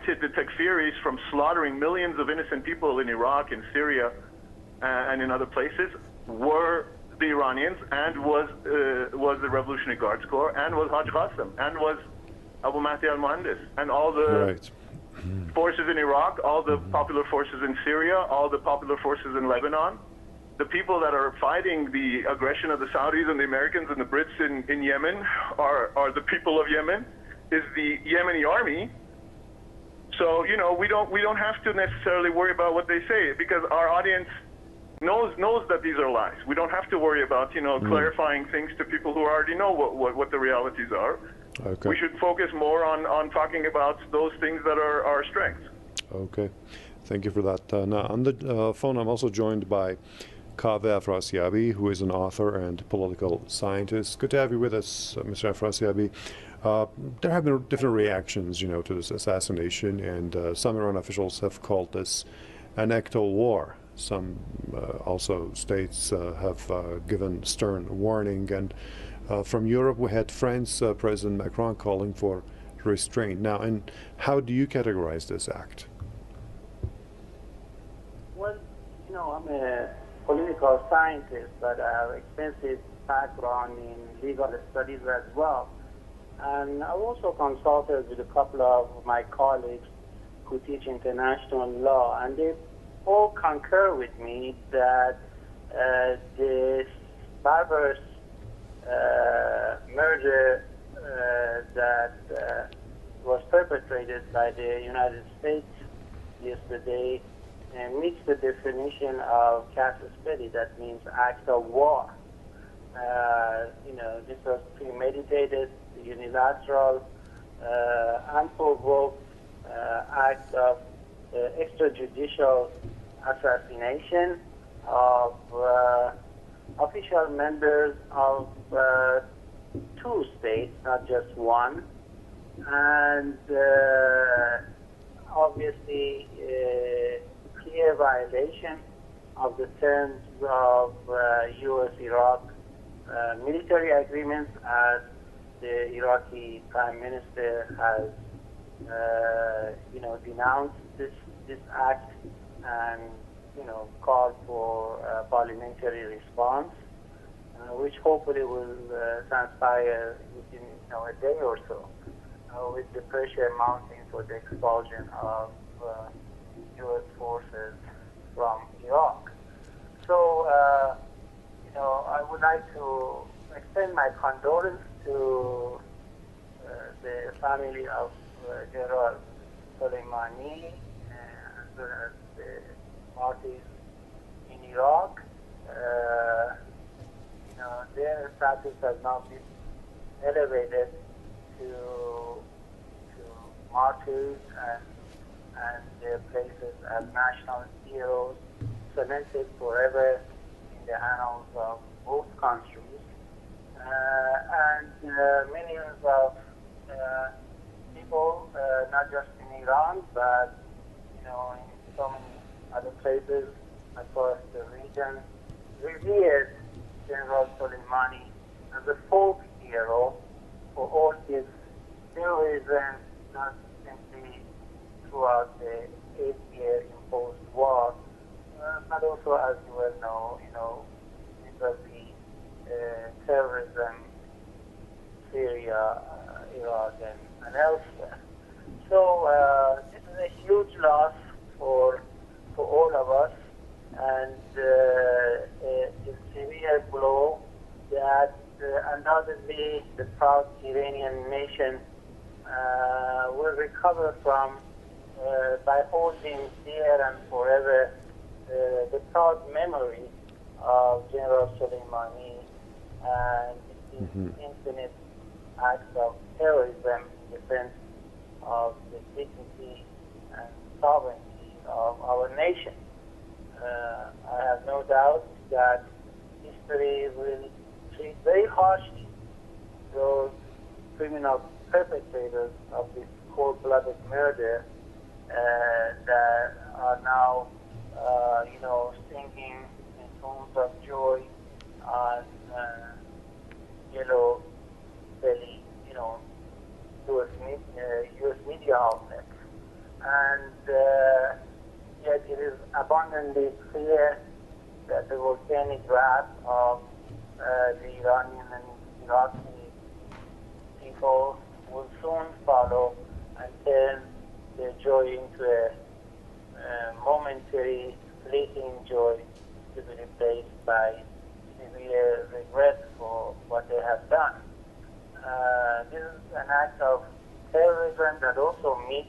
prevented the Takfiris from slaughtering millions of innocent people in Iraq, in Syria, and in other places were the Iranians, and was the Revolutionary Guards Corps, and was Haj Qasem, and was Abu Mahdi al-Muhandis, and all the forces in Iraq, all the popular forces in Syria, all the popular forces in Lebanon. The people that are fighting the aggression of the Saudis and the Americans and the Brits in Yemen are the people of Yemen, is the Yemeni army. So, you know, we don't have to necessarily worry about what they say, because our audience knows that these are lies. We don't have to worry about, you know, clarifying things to people who already know what the realities are. Okay. We should focus more on talking about those things that are our strengths. Okay. Thank you for that. Now, on the phone, I'm also joined by Kaveh Afrasiabi, who is an author and political scientist. Good to have you with us, Mr. Afrasiabi. There have been different reactions, you know, to this assassination, and some Iran officials have called this an ecto war. Some also states have given stern warning, and from Europe we had France President Macron calling for restraint. Now, and how do you categorize this act? Well, you know, I'm a political scientist, but I have extensive background in legal studies as well. And I've also consulted with a couple of my colleagues who teach international law, and they all concur with me that this barbarous murder that was perpetrated by the United States yesterday meets the definition of casus belli. That means act of war. You know, this was premeditated, unilateral, unprovoked act of extrajudicial assassination of official members of two states, not just one, and obviously clear violation of the terms of U.S.-Iraq military agreements, as the Iraqi Prime Minister has you know, denounced this act and, you know, called for a parliamentary response, which hopefully will transpire within, you know, a day or so, with the pressure mounting for the expulsion of U.S. forces from Iraq. So, you know, I would like to extend my condolence to the family of General Soleimani, as well as the parties in Iraq. You know, their status has now been elevated to martyrs and their places as national heroes, cemented forever in the annals of both countries. And millions of people, not just in Iran, but, you know, in so many other places across the region, revered General Soleimani as a folk hero for all his heroism, not simply throughout the 8-year imposed war, but also, as you well know, you know, vis-a-vis terrorism, Syria, Iraq, and elsewhere. So this is a huge loss for all of us, and a severe blow that undoubtedly the proud Iranian nation will recover from by holding dear and forever the proud memory of General Soleimani and his infinite acts of heroism in defense of the dignity and sovereignty of our nation. I have no doubt that history will treat very harshly those criminal perpetrators of this cold-blooded murder that are now, you know, singing in tones of joy on yellow belly, you know, US media outlets. and yet it is abundantly clear that the volcanic wrath of the Iranian and Iraqi people will soon follow and turn their joy into a momentary, fleeting joy to be replaced by severe regret for what they have done. This is an act of terrorism that also meets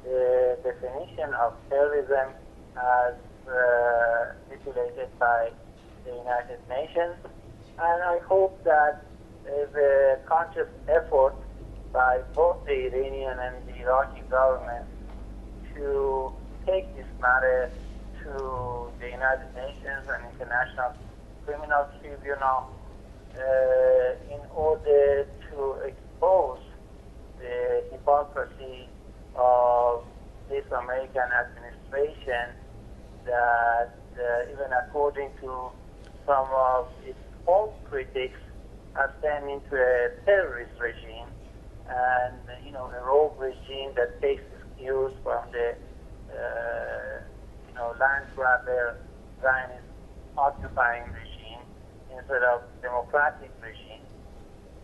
the definition of terrorism as stipulated by the United Nations. And I hope that there's a conscious effort by both the Iranian and the Iraqi government to take this matter to the United Nations and International Criminal Tribunal in order to expose the hypocrisy of this American administration that even according to some of its own critics has turned into a terrorist regime and, a rogue regime that takes its cues from the, land grabber Zionist occupying regime instead of democratic regime,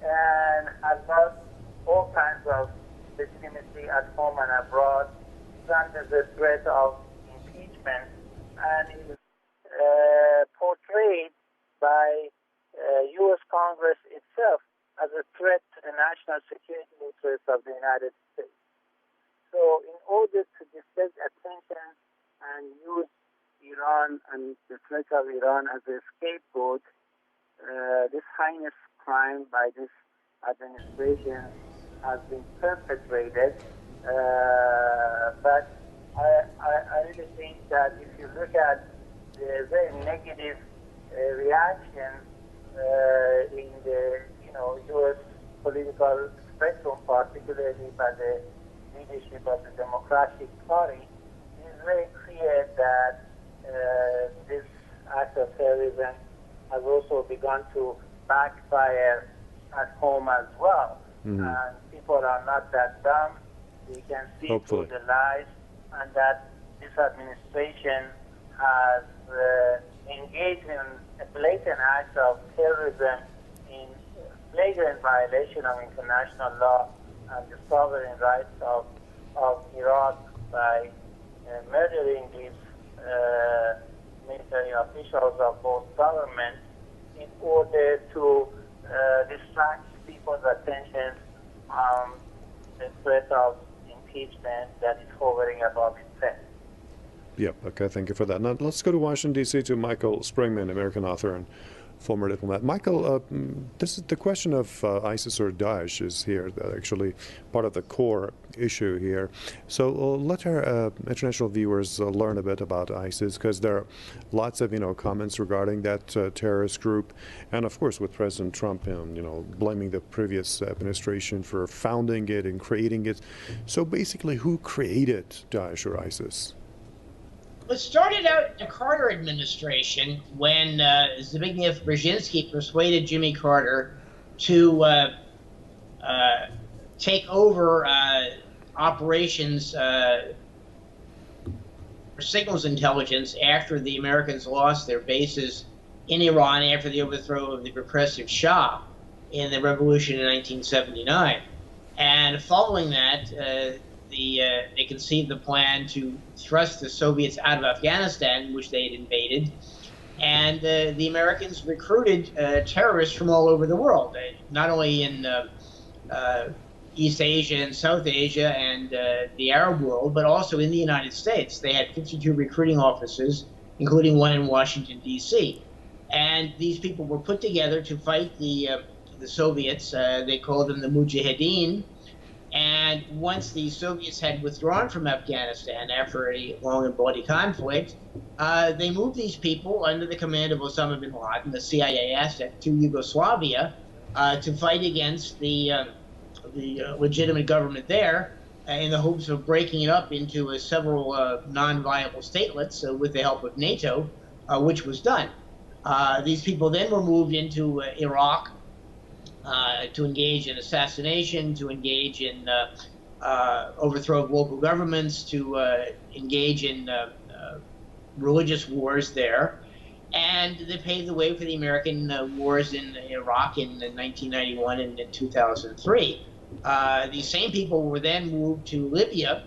and has got all kinds of legitimacy at home and abroad, under the threat of impeachment, and is portrayed by U.S. Congress itself as a threat to the national security interests of the United States. So in order to distract attention and use Iran and the threat of Iran as a scapegoat, this heinous crime by this administration has been perpetrated. But I really think that if you look at the very negative reactions in the U.S. political spectrum, particularly by the leadership of the Democratic Party, it is very clear that this act of terrorism has also begun to backfire at home as well. Mm-hmm. And people are not that dumb. They can see Hopefully. through the lies, and that this administration has engaged in a blatant act of terrorism in flagrant violation of international law and the sovereign rights of Iraq by murdering these military officials of both governments in order to distract people's attention on the threat of impeachment that is hovering above its head. Yep. Okay. Thank you for that. Now let's go to Washington D.C. to Michael Springman, American author and former diplomat. Michael, this is the question of ISIS or Daesh is here actually part of the core issue here. So let our international viewers learn a bit about ISIS, because there are lots of comments regarding that terrorist group, and of course with President Trump blaming the previous administration for founding it and creating it. So basically, who created Daesh or ISIS? It started out in the Carter administration when Zbigniew Brzezinski persuaded Jimmy Carter to take over operations for signals intelligence after the Americans lost their bases in Iran after the overthrow of the repressive Shah in the revolution in 1979. And following that, they conceived the plan to thrust the Soviets out of Afghanistan, which they had invaded, and the Americans recruited terrorists from all over the world, not only in East Asia and South Asia and the Arab world, but also in the United States. They had 52 recruiting offices, including one in Washington, D.C. And these people were put together to fight the Soviets. They called them the Mujahideen. And once the Soviets had withdrawn from Afghanistan after a long and bloody conflict, they moved these people under the command of Osama bin Laden, the CIA asset, to Yugoslavia to fight against the legitimate government there in the hopes of breaking it up into several non-viable statelets with the help of NATO, which was done. These people then were moved into Iraq to engage in assassination, to engage in overthrow of local governments, to engage in religious wars there. And they paved the way for the American wars in Iraq in 1991 and in 2003. These same people were then moved to Libya,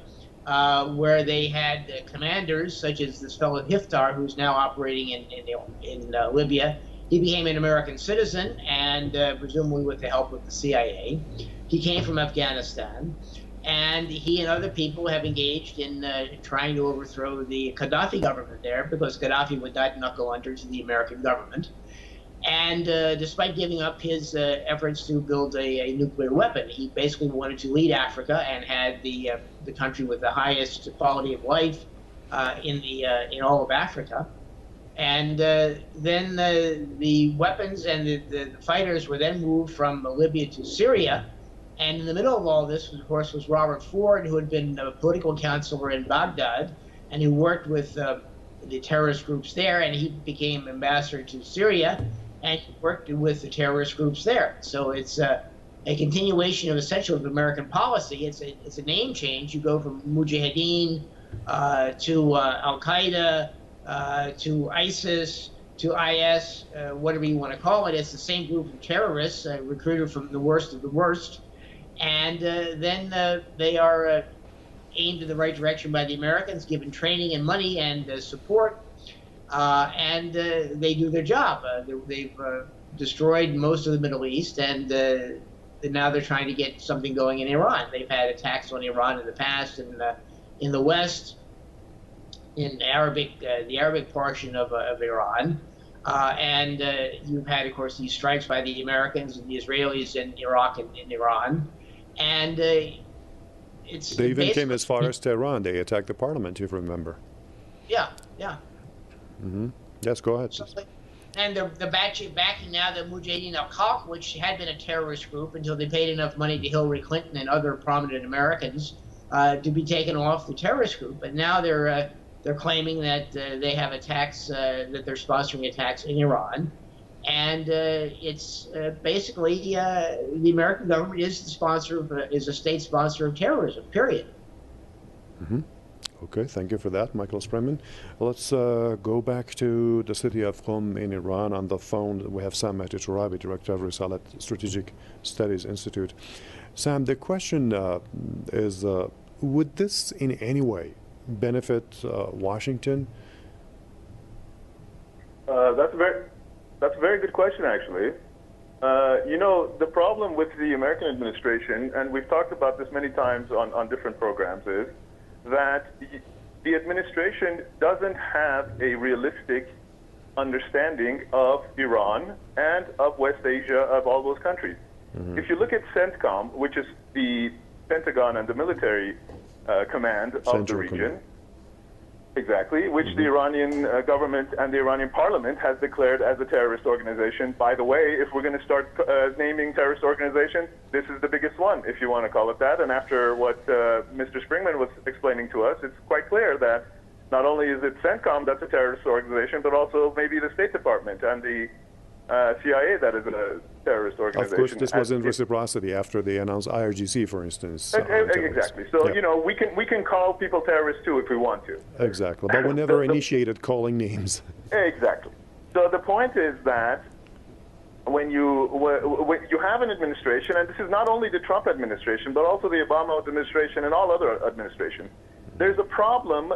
where they had commanders such as this fellow Hiftar, who's now operating in Libya. He became an American citizen, and presumably with the help of the CIA. He came from Afghanistan, and he and other people have engaged in trying to overthrow the Gaddafi government there, because Gaddafi would not knuckle under to the American government. And despite giving up his efforts to build a nuclear weapon, he basically wanted to lead Africa and had the country with the highest quality of life in all of Africa. And then the weapons and the fighters were then moved from Libya to Syria. And in the middle of all this, of course, was Robert Ford, who had been a political counselor in Baghdad and who worked with the terrorist groups there. And he became ambassador to Syria and worked with the terrorist groups there. So it's a continuation of essentially American policy. It's a name change. You go from Mujahideen to Al-Qaeda, to ISIS, to IS, whatever you want to call it. It's the same group of terrorists recruited from the worst of the worst. And then they are aimed in the right direction by the Americans, given training and money and support, and they do their job. They've destroyed most of the Middle East, and now they're trying to get something going in Iran. They've had attacks on Iran in the past, and in the West, in the Arabic portion of Iran. And you've had, of course, these strikes by the Americans and the Israelis in Iraq and in Iran. And they even came as far as Tehran. They attacked the parliament, if you remember. Yeah. Mm-hmm. Yes, go ahead. And they're backing now the Mujahideen al-Khalq, which had been a terrorist group until they paid enough money to Hillary Clinton and other prominent Americans to be taken off the terrorist group. And now they're claiming that they have attacks, that they're sponsoring attacks in Iran. And it's basically the American government is a state sponsor of terrorism, period. Mm-hmm. Okay, thank you for that, Michael Sprayman. Let's go back to the city of Qom in Iran. On the phone, we have Sam Turabi, Director of Risalat Strategic Studies Institute. Sam, the question is, would this in any way benefit Washington? That's a very good question, actually. The problem with the American administration, and we've talked about this many times on different programs, is that the administration doesn't have a realistic understanding of Iran and of West Asia, of all those countries. Mm-hmm. If you look at CENTCOM, which is the Pentagon and the military command of the region, exactly, which the Iranian government and the Iranian parliament has declared as a terrorist organization. By the way, if we're going to start naming terrorist organizations, this is the biggest one, if you want to call it that. And after what Mr. Springman was explaining to us, it's quite clear that not only is it CENTCOM that's a terrorist organization, but also maybe the State Department and the CIA that is a terrorist organization. Of course, this was in reciprocity after they announced IRGC, for instance. Exactly. So, we can call people terrorists too if we want to. Exactly. But we never initiated calling names. Exactly. So the point is that when you have an administration, and this is not only the Trump administration, but also the Obama administration and all other administrations, there's a problem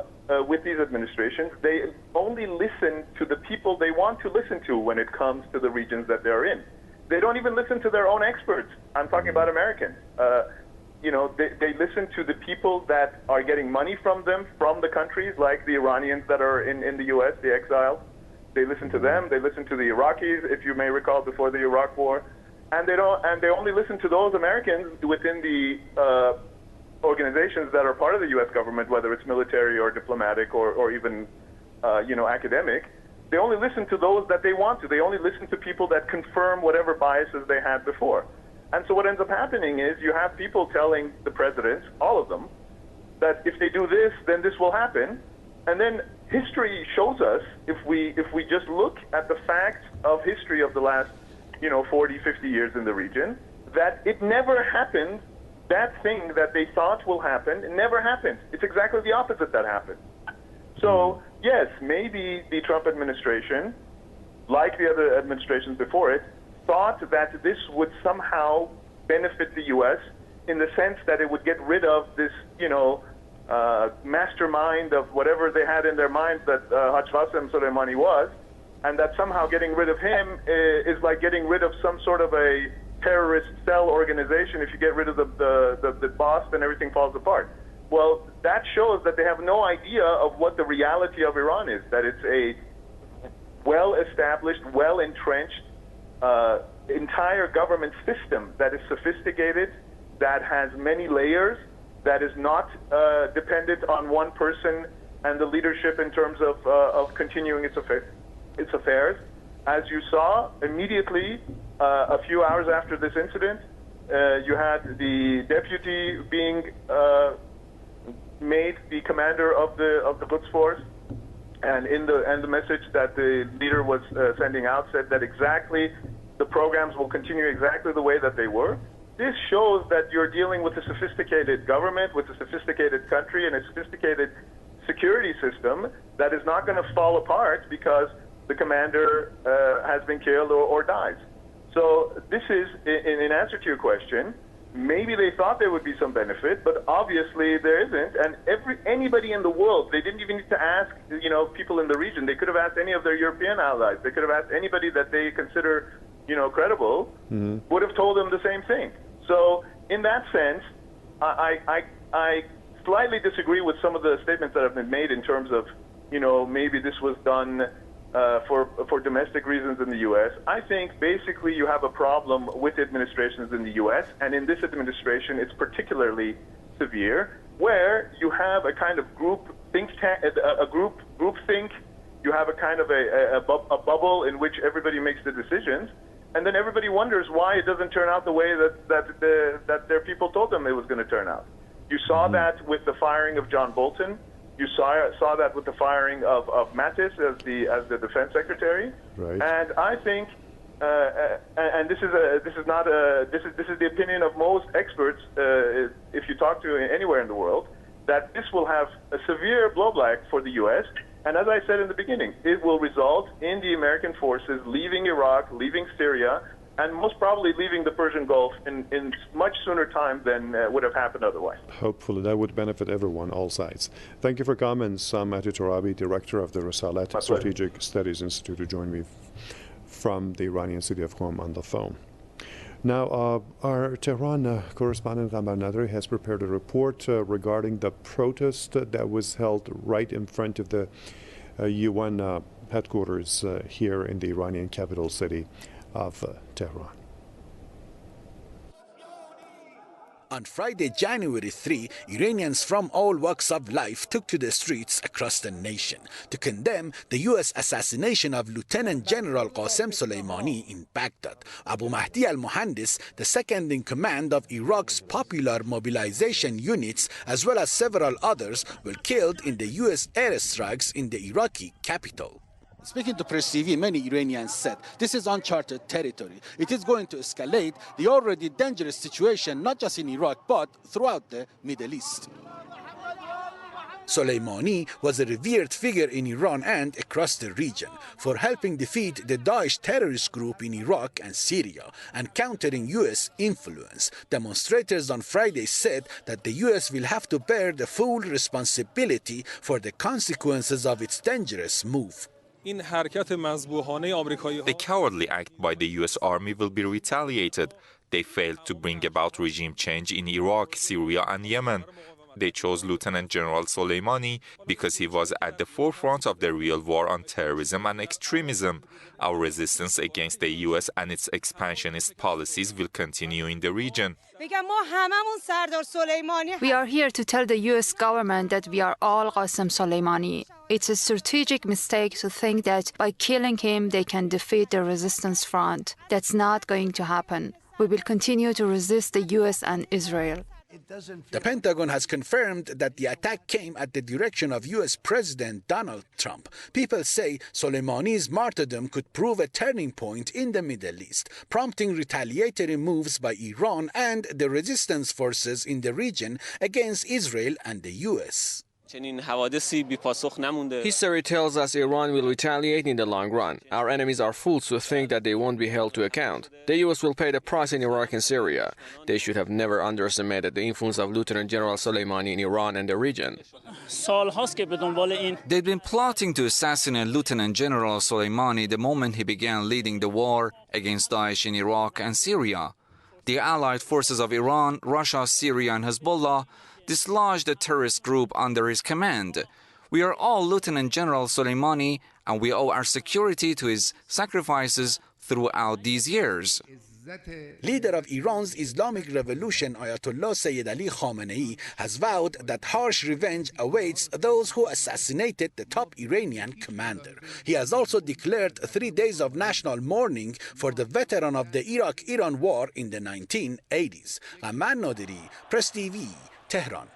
with these administrations. They only listen to the people they want to listen to when it comes to the regions that they're in. They don't even listen to their own experts. I'm talking about Americans. They listen to the people that are getting money from them, from the countries, like the Iranians that are in the U.S., the exiles. They listen to them. They listen to the Iraqis, if you may recall, before the Iraq War. And they only listen to those Americans within the organizations that are part of the U.S. government, whether it's military or diplomatic or even, academic. They only listen to those that they want to. They only listen to people that confirm whatever biases they had before. And so what ends up happening is you have people telling the presidents, all of them, that if they do this, then this will happen. And then history shows us, if we just look at the facts of history of the last, 40, 50 years in the region, that it never happened that thing that they thought will happen never happened. It's exactly the opposite that happened. So, yes, maybe the Trump administration, like the other administrations before it, thought that this would somehow benefit the U.S. in the sense that it would get rid of this, mastermind of whatever they had in their minds that Haj Qasem Soleimani was, and that somehow getting rid of him is like getting rid of some sort of a terrorist cell organization. If you get rid of the boss, then everything falls apart. Well, that shows that they have no idea of what the reality of Iran is, that it's a well-established, well-entrenched entire government system that is sophisticated, that has many layers, that is not dependent on one person and the leadership in terms of continuing its affairs. As you saw, immediately, a few hours after this incident, you had the deputy being made the commander of the Quds force, and the message that the leader was sending out said that exactly the programs will continue exactly the way that they were. This shows that you're dealing with a sophisticated government, with a sophisticated country, and a sophisticated security system that is not going to fall apart because the commander has been killed or dies. So this is, in answer to your question, maybe they thought there would be some benefit, but obviously there isn't. And anybody in the world, they didn't even need to ask, people in the region. They could have asked any of their European allies. They could have asked anybody that they consider, credible, would have told them the same thing. So in that sense, I slightly disagree with some of the statements that have been made in terms of, maybe this was done for domestic reasons in the U.S. I think basically you have a problem with administrations in the U.S., and in this administration it's particularly severe, where you have a kind of group think, you have a kind of a bubble in which everybody makes the decisions, and then everybody wonders why it doesn't turn out the way that their people told them it was going to turn out. You saw that with the firing of John Bolton. You saw that with the firing of Mattis as the defense secretary. Right. And I think, and this is the opinion of most experts, if you talk to anywhere in the world, that this will have a severe blowback for the U.S. And as I said in the beginning, it will result in the American forces leaving Iraq, leaving Syria, and most probably leaving the Persian Gulf in much sooner time than would have happened otherwise. Hopefully that would benefit everyone, all sides. Thank you for comments. Mahdi Torabi, Director of the Risalat Strategic Studies Institute, who joined me from the Iranian city of Qom on the phone. Now, our Tehran correspondent Qamar Nadri has prepared a report regarding the protest that was held right in front of the UN headquarters here in the Iranian capital city of Tehran. On Friday, January 3, Iranians from all walks of life took to the streets across the nation to condemn the U.S. assassination of Lieutenant General Qasem Soleimani in Baghdad. Abu Mahdi al-Muhandis, the second in command of Iraq's popular mobilization units, as well as several others, were killed in the U.S. airstrikes in the Iraqi capital. Speaking to Press TV, many Iranians said this is uncharted territory. It is going to escalate the already dangerous situation, not just in Iraq, but throughout the Middle East. Soleimani was a revered figure in Iran and across the region for helping defeat the Daesh terrorist group in Iraq and Syria and countering U.S. influence. Demonstrators on Friday said that the U.S. will have to bear the full responsibility for the consequences of its dangerous move. The cowardly act by the U.S. Army will be retaliated. They failed to bring about regime change in Iraq, Syria, and Yemen. They chose Lieutenant General Soleimani because he was at the forefront of the real war on terrorism and extremism. Our resistance against the U.S. and its expansionist policies will continue in the region. We are here to tell the U.S. government that we are all Qasem Soleimani. It's a strategic mistake to think that by killing him they can defeat the resistance front. That's not going to happen. We will continue to resist the U.S. and Israel. The Pentagon has confirmed that the attack came at the direction of U.S. President Donald Trump. People say Soleimani's martyrdom could prove a turning point in the Middle East, prompting retaliatory moves by Iran and the resistance forces in the region against Israel and the U.S. History tells us Iran will retaliate in the long run. Our enemies are fools to think that they won't be held to account. The U.S. will pay the price in Iraq and Syria. They should have never underestimated the influence of Lieutenant General Soleimani in Iran and the region. They'd been plotting to assassinate Lieutenant General Soleimani the moment he began leading the war against Daesh in Iraq and Syria. The allied forces of Iran, Russia, Syria, and Hezbollah dislodged the terrorist group under his command. We are all Lieutenant General Soleimani, and we owe our security to his sacrifices throughout these years. Leader of Iran's Islamic Revolution, Ayatollah Sayyid Ali Khamenei, has vowed that harsh revenge awaits those who assassinated the top Iranian commander. He has also declared 3 days of national mourning for the veteran of the Iraq-Iran war in the 1980s. Colmáin Nadiri, Press TV, Tehran.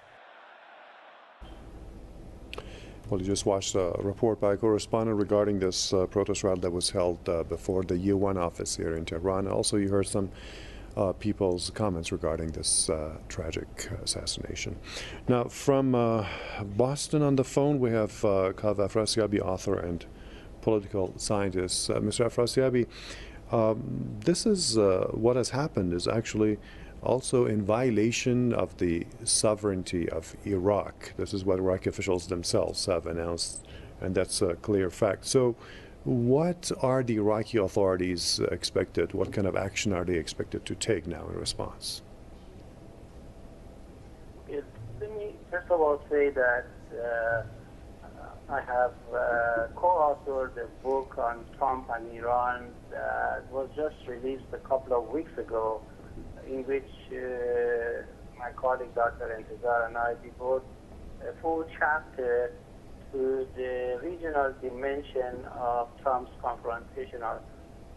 Well, you just watched a report by a correspondent regarding this protest rally that was held before the UN office here in Tehran. Also, you heard some people's comments regarding this tragic assassination. Now, from Boston on the phone, we have Kaveh Afrasiabi, author and political scientist. Mr. Afrasiabi, this is what has happened is actually also in violation of the sovereignty of Iraq. This is what Iraqi officials themselves have announced, and that's a clear fact. So what are the Iraqi authorities expected? What kind of action are they expected to take now in response? Let me first of all say that I have co-authored a book on Trump and Iran that was just released a couple of weeks ago, in which my colleague Dr. Intizar and I devote a full chapter to the regional dimension of Trump's confrontational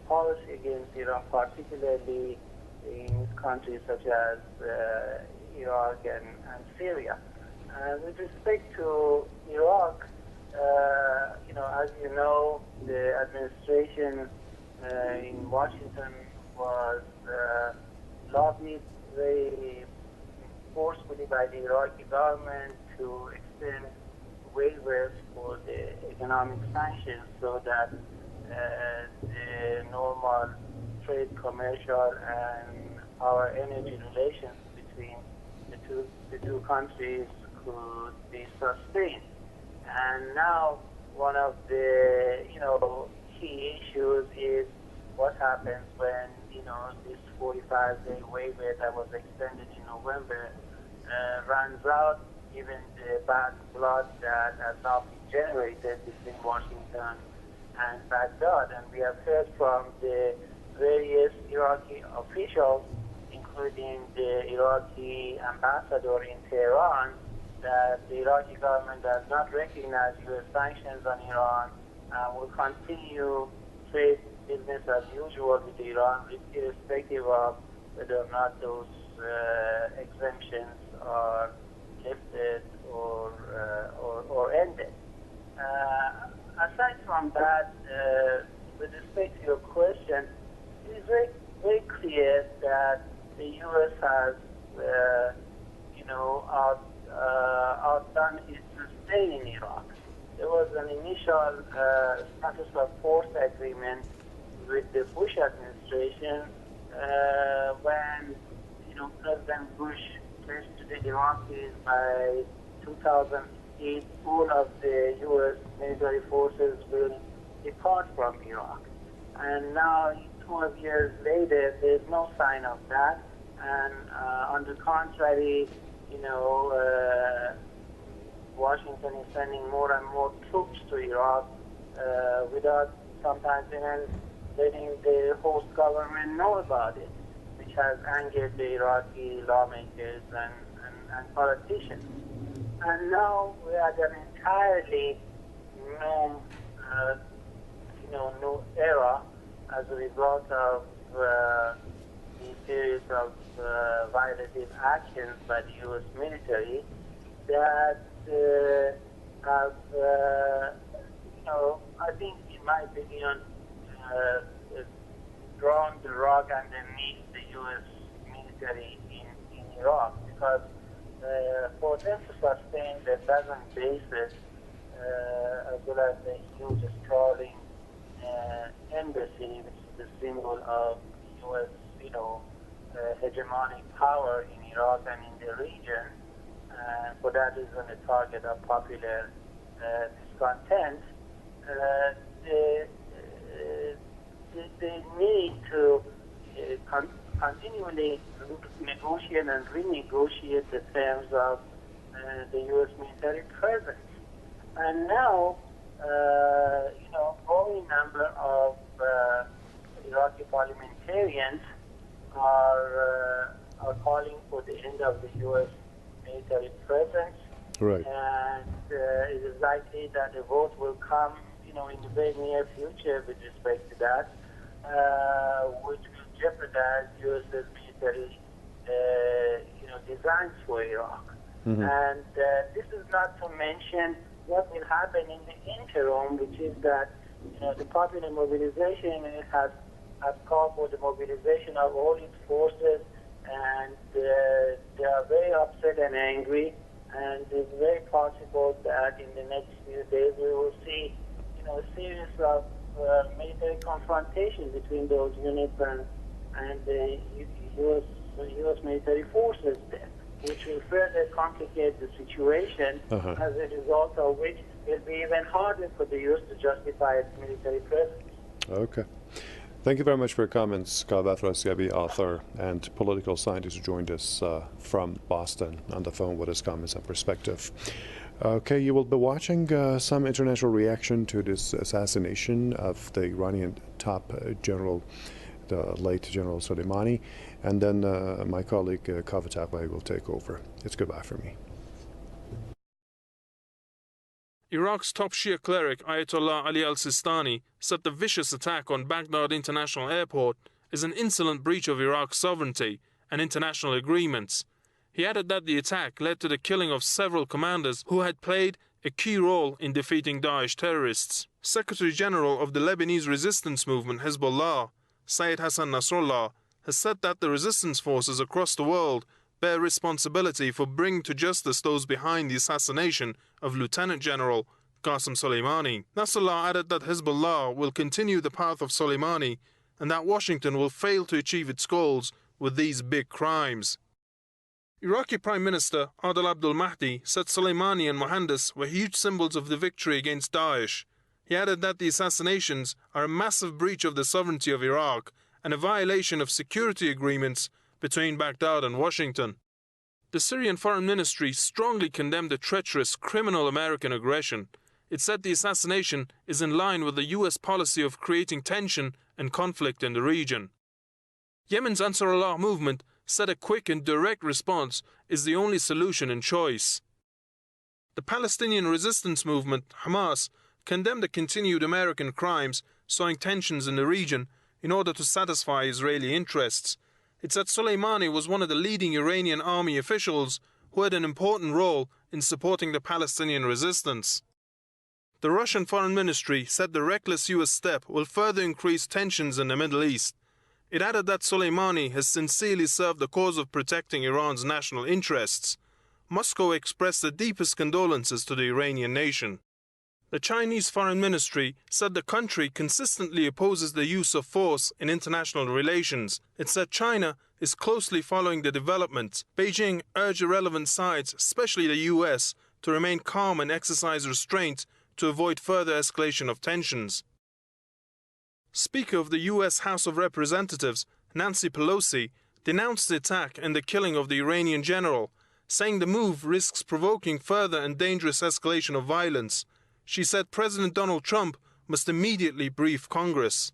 policy against Iran, particularly in countries such as Iraq and Syria. And with respect to Iraq, as you know, the administration in Washington was lobbied very forcefully by the Iraqi government to extend waivers for the economic sanctions so that the normal trade, commercial, and power energy relations between the two countries could be sustained. And now one of the key issues is what happens when this 45-day waiver that was extended in November runs out, given the bad blood that has now been generated between Washington and Baghdad. And we have heard from the various Iraqi officials, including the Iraqi ambassador in Tehran, that the Iraqi government does not recognize U.S. sanctions on Iran and will continue trade business as usual with Iran, irrespective of whether or not those exemptions are lifted or ended. Aside from that, with respect to your question, it is very, very clear that the U.S. has, outdone its stay in Iraq. There was an initial status of force agreement with the Bush administration when President Bush pledged to the Iraqis by 2008 all of the U.S. military forces will depart from Iraq. And now, 12 years later, there's no sign of that. And on the contrary, Washington is sending more and more troops to Iraq without sometimes even letting the host government know about it, which has angered the Iraqi lawmakers and politicians. And now we are at an entirely new era as a result of the series of violative actions by the U.S. military that have, I think, in my opinion, drawn the rug underneath the U.S. military in Iraq, because for them to sustain the dozen bases, as well as the huge sprawling embassy, which is the symbol of U.S. Hegemonic power in Iraq and in the region, for that reason a target of popular discontent, they need to continually negotiate and renegotiate the terms of the U.S. military presence. And now, growing number of Iraqi parliamentarians are calling for the end of the U.S. military presence. Right. And it is likely that a vote will come, in the very near future with respect to that, which will jeopardize U.S. military, designs for Iraq. Mm-hmm. And this is not to mention what will happen in the interim, which is that, the popular mobilization has called for the mobilization of all its forces, and they are very upset and angry, and it's very possible that in the next few days we will see, a series of military confrontation between those units and the U.S. military forces there, which will further complicate the situation, as a result of which it will be even harder for the U.S. to justify its military presence. Okay. Thank you very much for your comments, Kaveh Afrasiabi, author and political scientist, who joined us from Boston on the phone with his comments and perspective. Okay, you will be watching some international reaction to this assassination of the Iranian top general, the late General Soleimani, and then my colleague Kaveh Afrasiabi will take over. It's goodbye for me. Iraq's top Shia cleric Ayatollah Ali al-Sistani said the vicious attack on Baghdad International Airport is an insolent breach of Iraq's sovereignty and international agreements. He added that the attack led to the killing of several commanders who had played a key role in defeating Daesh terrorists. Secretary General of the Lebanese resistance movement Hezbollah, Sayyid Hassan Nasrallah, has said that the resistance forces across the world bear responsibility for bringing to justice those behind the assassination of Lieutenant General Qasem Soleimani. Nasrallah added that Hezbollah will continue the path of Soleimani and that Washington will fail to achieve its goals with these big crimes. Iraqi Prime Minister Adel Abdul Mahdi said Soleimani and Mohandes were huge symbols of the victory against Daesh. He added that the assassinations are a massive breach of the sovereignty of Iraq and a violation of security agreements between Baghdad and Washington. The Syrian Foreign Ministry strongly condemned the treacherous, criminal American aggression. It said the assassination is in line with the U.S. policy of creating tension and conflict in the region. Yemen's Ansarullah movement said a quick and direct response is the only solution and choice. The Palestinian resistance movement, Hamas, condemned the continued American crimes, sowing tensions in the region in order to satisfy Israeli interests. It said Soleimani was one of the leading Iranian army officials who had an important role in supporting the Palestinian resistance. The Russian Foreign Ministry said the reckless U.S. step will further increase tensions in the Middle East. It added that Soleimani has sincerely served the cause of protecting Iran's national interests. Moscow expressed the deepest condolences to the Iranian nation. The Chinese Foreign Ministry said the country consistently opposes the use of force in international relations. It said China is closely following the developments. Beijing urged relevant sides, especially the U.S., to remain calm and exercise restraint to avoid further escalation of tensions. Speaker of the U.S. House of Representatives, Nancy Pelosi, denounced the attack and the killing of the Iranian general, saying the move risks provoking further and dangerous escalation of violence. She said President Donald Trump must immediately brief Congress.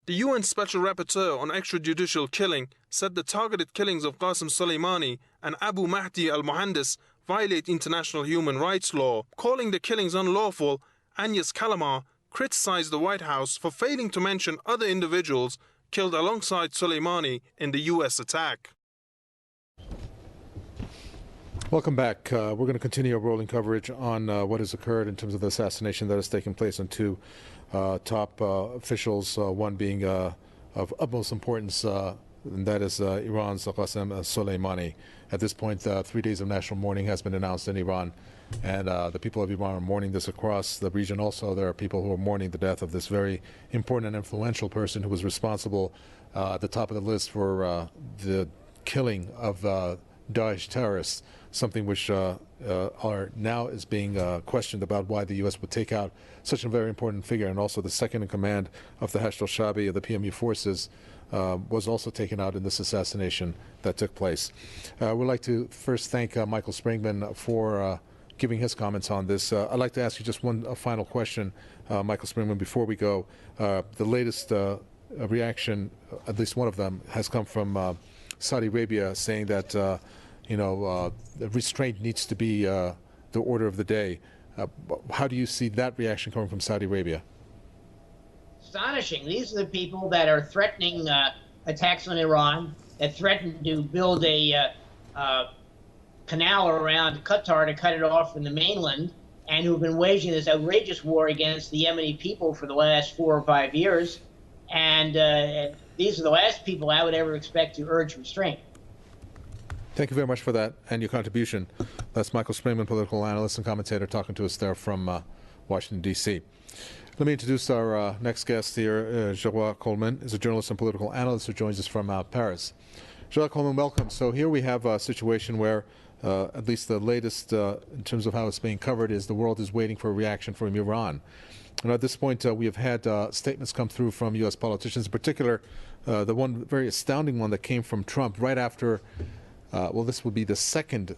The UN Special Rapporteur on Extrajudicial Killing said the targeted killings of Qasem Soleimani and Abu Mahdi al-Mohandes violate international human rights law. Calling the killings unlawful, Agnes Kalamar criticized the White House for failing to mention other individuals killed alongside Soleimani in the U.S. attack. Welcome back. We're going to continue our rolling coverage on what has occurred in terms of the assassination that has taken place on two top officials, one being of utmost importance, and that is Iran's Qasem Soleimani. At this point, 3 days of national mourning has been announced in Iran, and the people of Iran are mourning this across the region. Also, there are people who are mourning the death of this very important and influential person who was responsible at the top of the list for the killing of Daesh terrorists, something which are now is being questioned about why the U.S. would take out such a very important figure. And also the second in command of the Hashd al-Shabi of the PMU forces was also taken out in this assassination that took place. We'd like to first thank Michael Springman for giving his comments on this. I'd like to ask you just one final question, Michael Springman, before we go. The latest reaction, at least one of them, has come from Saudi Arabia, saying that restraint needs to be the order of the day. How do you see that reaction coming from Saudi Arabia? Astonishing. These are the people that are threatening attacks on Iran, that threaten to build a canal around Qatar to cut it off from the mainland, and who have been waging this outrageous war against the Yemeni people for the last 4 or 5 years. And these are the last people I would ever expect to urge restraint. Thank you very much for that and your contribution. That's Michael Springman, political analyst and commentator, talking to us there from Washington, D.C. Let me introduce our next guest here. General Colmáin is a journalist and political analyst who joins us from Paris. General Colmáin, welcome. So here we have a situation where, at least the latest in terms of how it's being covered, is the world is waiting for a reaction from Iran. And at this point, we have had statements come through from U.S. politicians, in particular, the one very astounding one that came from Trump right after well, this would be the second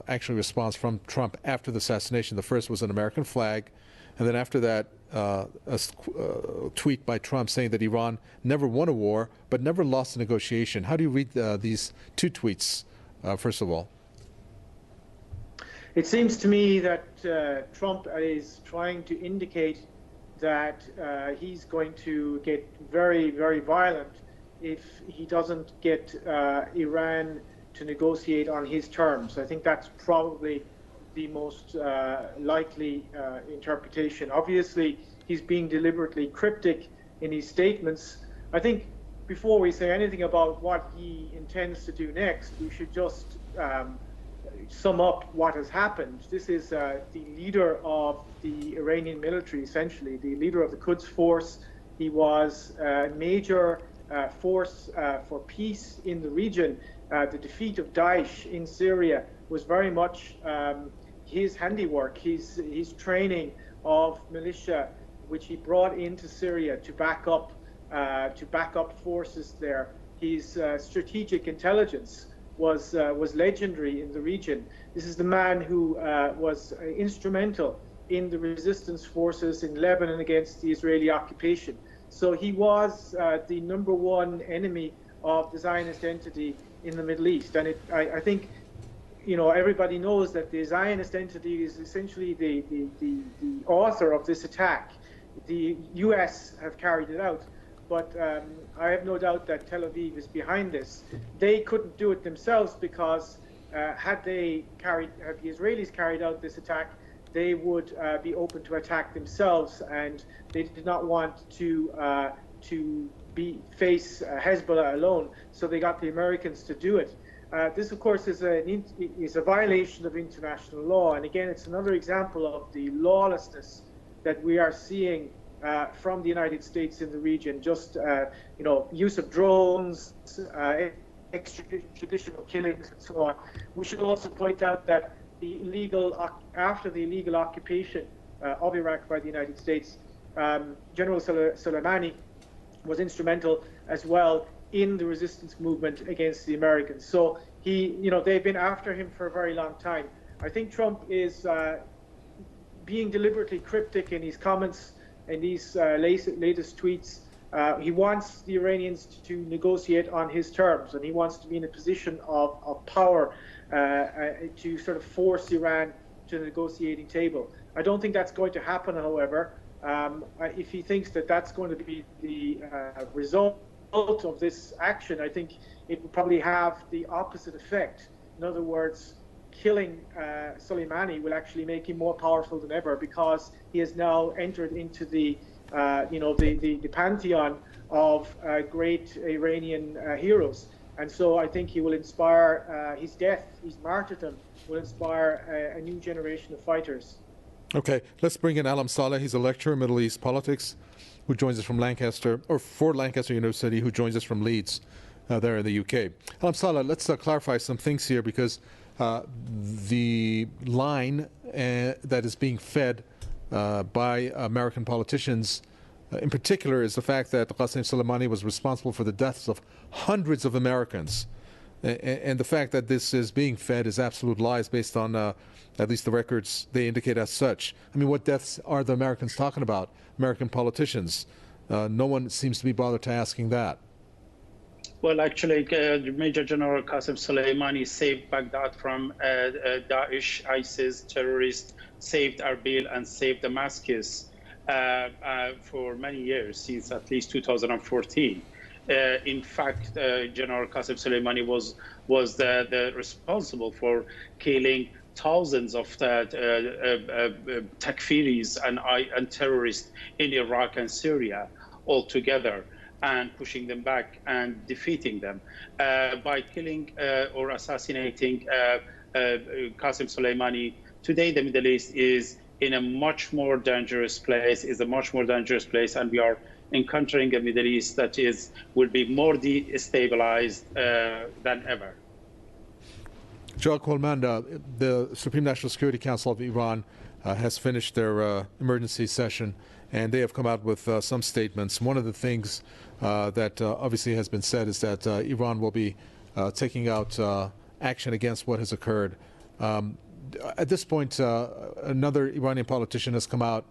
actual response from Trump after the assassination. The first was an American flag, and then after that, a tweet by Trump saying that Iran never won a war but never lost a negotiation. How do you read these two tweets, first of all? It seems to me that Trump is trying to indicate that he's going to get very, very violent if he doesn't get Iran to negotiate on his terms. I think that's probably the most likely interpretation. Obviously, he's being deliberately cryptic in his statements. I think before we say anything about what he intends to do next, we should just sum up what has happened. This is the leader of the Iranian military, essentially, the leader of the Quds force. He was a major force for peace in the region. The defeat of Daesh in Syria was very much his handiwork, his training of militia, which he brought into Syria to back up forces there. His strategic intelligence was legendary in the region. This is the man who was instrumental in the resistance forces in Lebanon against the Israeli occupation. So he was the #1 enemy of the Zionist entity in the Middle East. And I think, everybody knows that the Zionist entity is essentially the author of this attack. The US have carried it out, but I have no doubt that Tel Aviv is behind this. They couldn't do it themselves because had the Israelis carried out this attack, they would be open to attack themselves, and they did not want to face Hezbollah alone, so they got the Americans to do it. This, of course, is a violation of international law, and again, it's another example of the lawlessness that we are seeing from the United States in the region. Just use of drones, extrajudicial killings, and so on. We should also point out that after the illegal occupation of Iraq by the United States, General Soleimani was instrumental as well in the resistance movement against the Americans. So they've been after him for a very long time. I think Trump is being deliberately cryptic in his comments and these latest tweets. He wants the Iranians to negotiate on his terms, and he wants to be in a position of power to sort of force Iran to the negotiating table. I don't think that's going to happen, however. If he thinks that that's going to be the result, result of this action, I think it would probably have the opposite effect. In other words, killing Soleimani will actually make him more powerful than ever, because he has now entered into the the pantheon of great Iranian heroes. And so I think he will inspire, his death, his martyrdom, will inspire a new generation of fighters. Okay, let's bring in Alam Saleh. He's a lecturer in Middle East politics who joins us from Lancaster, or for Lancaster University, who joins us from Leeds there in the UK. Alam Saleh, let's clarify some things here, because the line that is being fed by American politicians in particular is the fact that Qasem Soleimani was responsible for the deaths of hundreds of Americans. And the fact that this is being fed is absolute lies based on at least the records they indicate as such. I mean, what deaths are the Americans talking about? American politicians. No one seems to be bothered to asking that. Well, actually, Major General Qasem Soleimani saved Baghdad from Daesh, ISIS terrorists, saved Erbil and saved Damascus for many years, since at least 2014. In fact, General Qasem Soleimani was the responsible for killing thousands of takfiris and terrorists in Iraq and Syria altogether, and pushing them back and defeating them by killing or assassinating Qasem Soleimani. Today, the Middle East is in a much more dangerous place, and we are encountering a Middle East that will be more destabilized than ever. General Colmáin, the Supreme National Security Council of Iran has finished their emergency session, and they have come out with some statements. One of the things that obviously has been said is that Iran will be taking out action against what has occurred. At this point, another Iranian politician has come out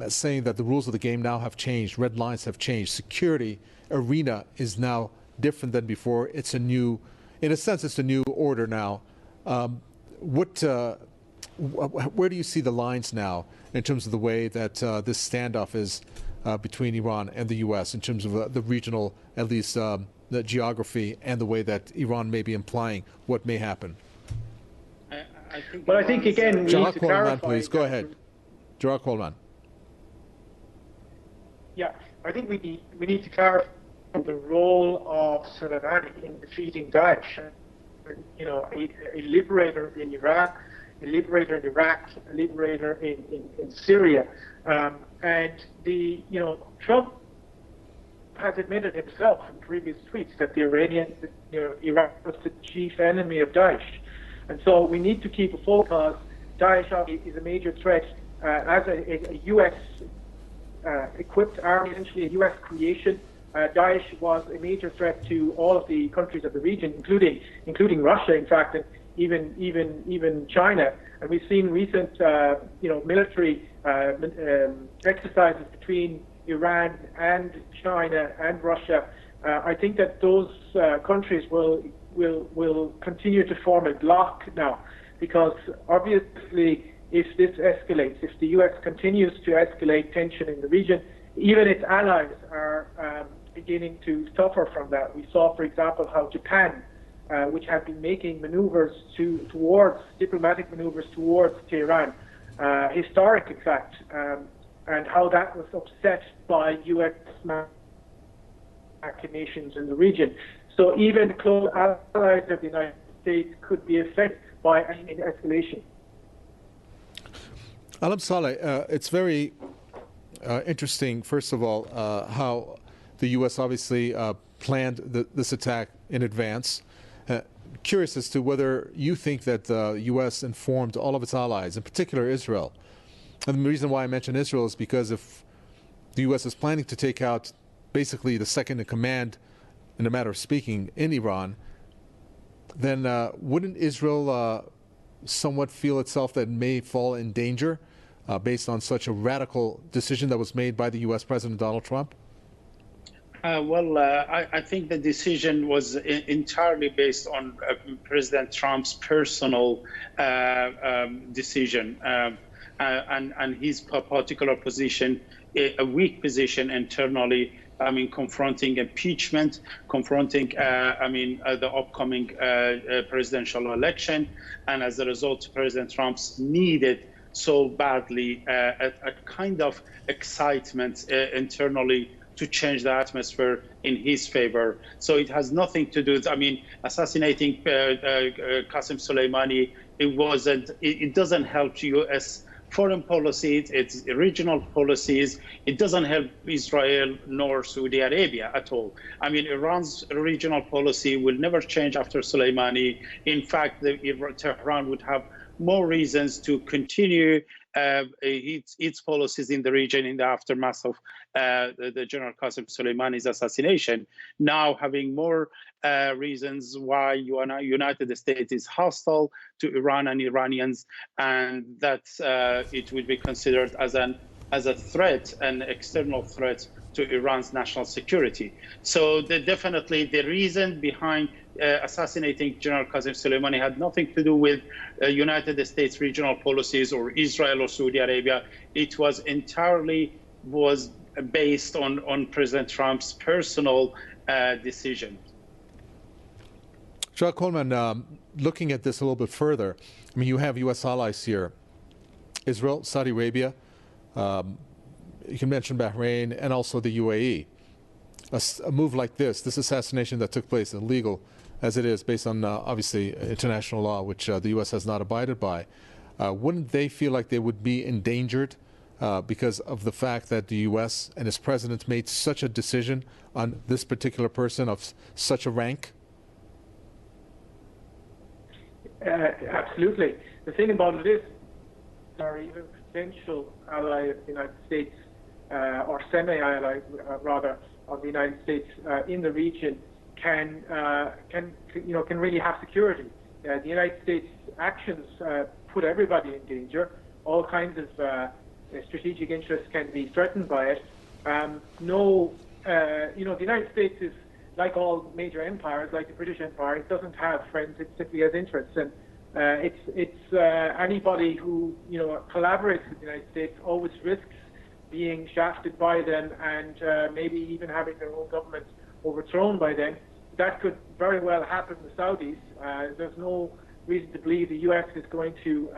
saying that the rules of the game now have changed. Red lines have changed. Security arena is now different than before. It's a new, in a sense, it's a new order now. Where do you see the lines now in terms of the way that this standoff is between Iran and the U.S. in terms of the regional, at least the geography, and the way that Iran may be implying what may happen? Well, I think again, we General need to Colmáin, clarify. please go ahead. General Colmáin. Yeah, I think we need to clarify the role of Soleimani in defeating Daesh. You know, a liberator in Iraq, a liberator in Iraq, a liberator in Syria, and Trump has admitted himself in previous tweets that Iraq was the chief enemy of Daesh. And so we need to keep a focus. Daesh is a major threat as a U.S. Equipped army, essentially a U.S. creation. Daesh was a major threat to all of the countries of the region, including Russia, in fact, and even China. And we've seen recent, military exercises between Iran and China and Russia. I think that those countries will continue to form a bloc now, because obviously if this escalates, if the U.S. continues to escalate tension in the region, even its allies are beginning to suffer from that. We saw, for example, how Japan, which had been making maneuvers towards diplomatic maneuvers towards Tehran, historic in fact, and how that was upset by U.S. machinations in the region. So even close allies of the United States could be affected by any escalation. Alam Saleh, it's very interesting, first of all, how the U.S. obviously planned this attack in advance. Curious as to whether you think that the U.S. informed all of its allies, in particular Israel. And the reason why I mention Israel is because if the U.S. is planning to take out basically the second in command, in a matter of speaking, in Iran, then wouldn't Israel somewhat feel itself that it may fall in danger based on such a radical decision that was made by the U.S. President Donald Trump? I think the decision was entirely based on President Trump's personal decision and his particular position, a weak position internally confronting impeachment, confronting, the upcoming presidential election. And as a result, President Trump's needed so badly a kind of excitement internally to change the atmosphere in his favor. So it has nothing to do with, assassinating Qasem Soleimani, it doesn't help U.S. foreign policy, its regional policies. It doesn't help Israel nor Saudi Arabia at all. Iran's regional policy will never change after Soleimani. In fact, Tehran would have more reasons to continue its policies in the region in the aftermath of the General Qasem Soleimani's assassination. Now having more reasons why United States is hostile to Iran and Iranians, and that it would be considered as a threat, an external threat to Iran's national security. So definitely the reason behind assassinating General Qasem Soleimani had nothing to do with United States regional policies or Israel or Saudi Arabia. It was entirely based on President Trump's personal decision. General Colmáin, looking at this a little bit further, you have U.S. allies here, Israel, Saudi Arabia, you can mention Bahrain, and also the UAE. A move like this assassination that took place, illegal as it is, based on obviously international law, which the U.S. has not abided by, wouldn't they feel like they would be endangered because of the fact that the U.S. and its president made such a decision on this particular person of such a rank? Absolutely. The thing about it is, or even potential ally of the United States, or semi-ally rather, of the United States in the region can really have security. The United States actions put everybody in danger. All kinds of strategic interests can be threatened by it. The United States is like all major empires, like the British Empire. It doesn't have friends; it simply has interests, and it's anybody who collaborates with the United States always risks being shafted by them and maybe even having their own government overthrown by them. That could very well happen to the Saudis. There's no reason to believe the U.S. is going to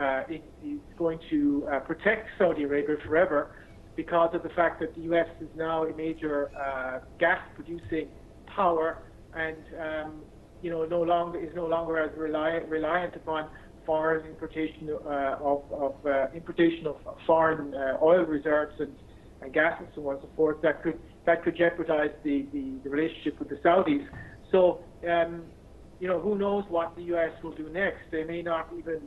protect Saudi Arabia forever, because of the fact that the U.S. is now a major gas-producing power and no longer as reliant upon foreign importation of foreign oil reserves and gas and so on and so forth. That could jeopardize the relationship with the Saudis. So who knows what the U.S. will do next? They may not even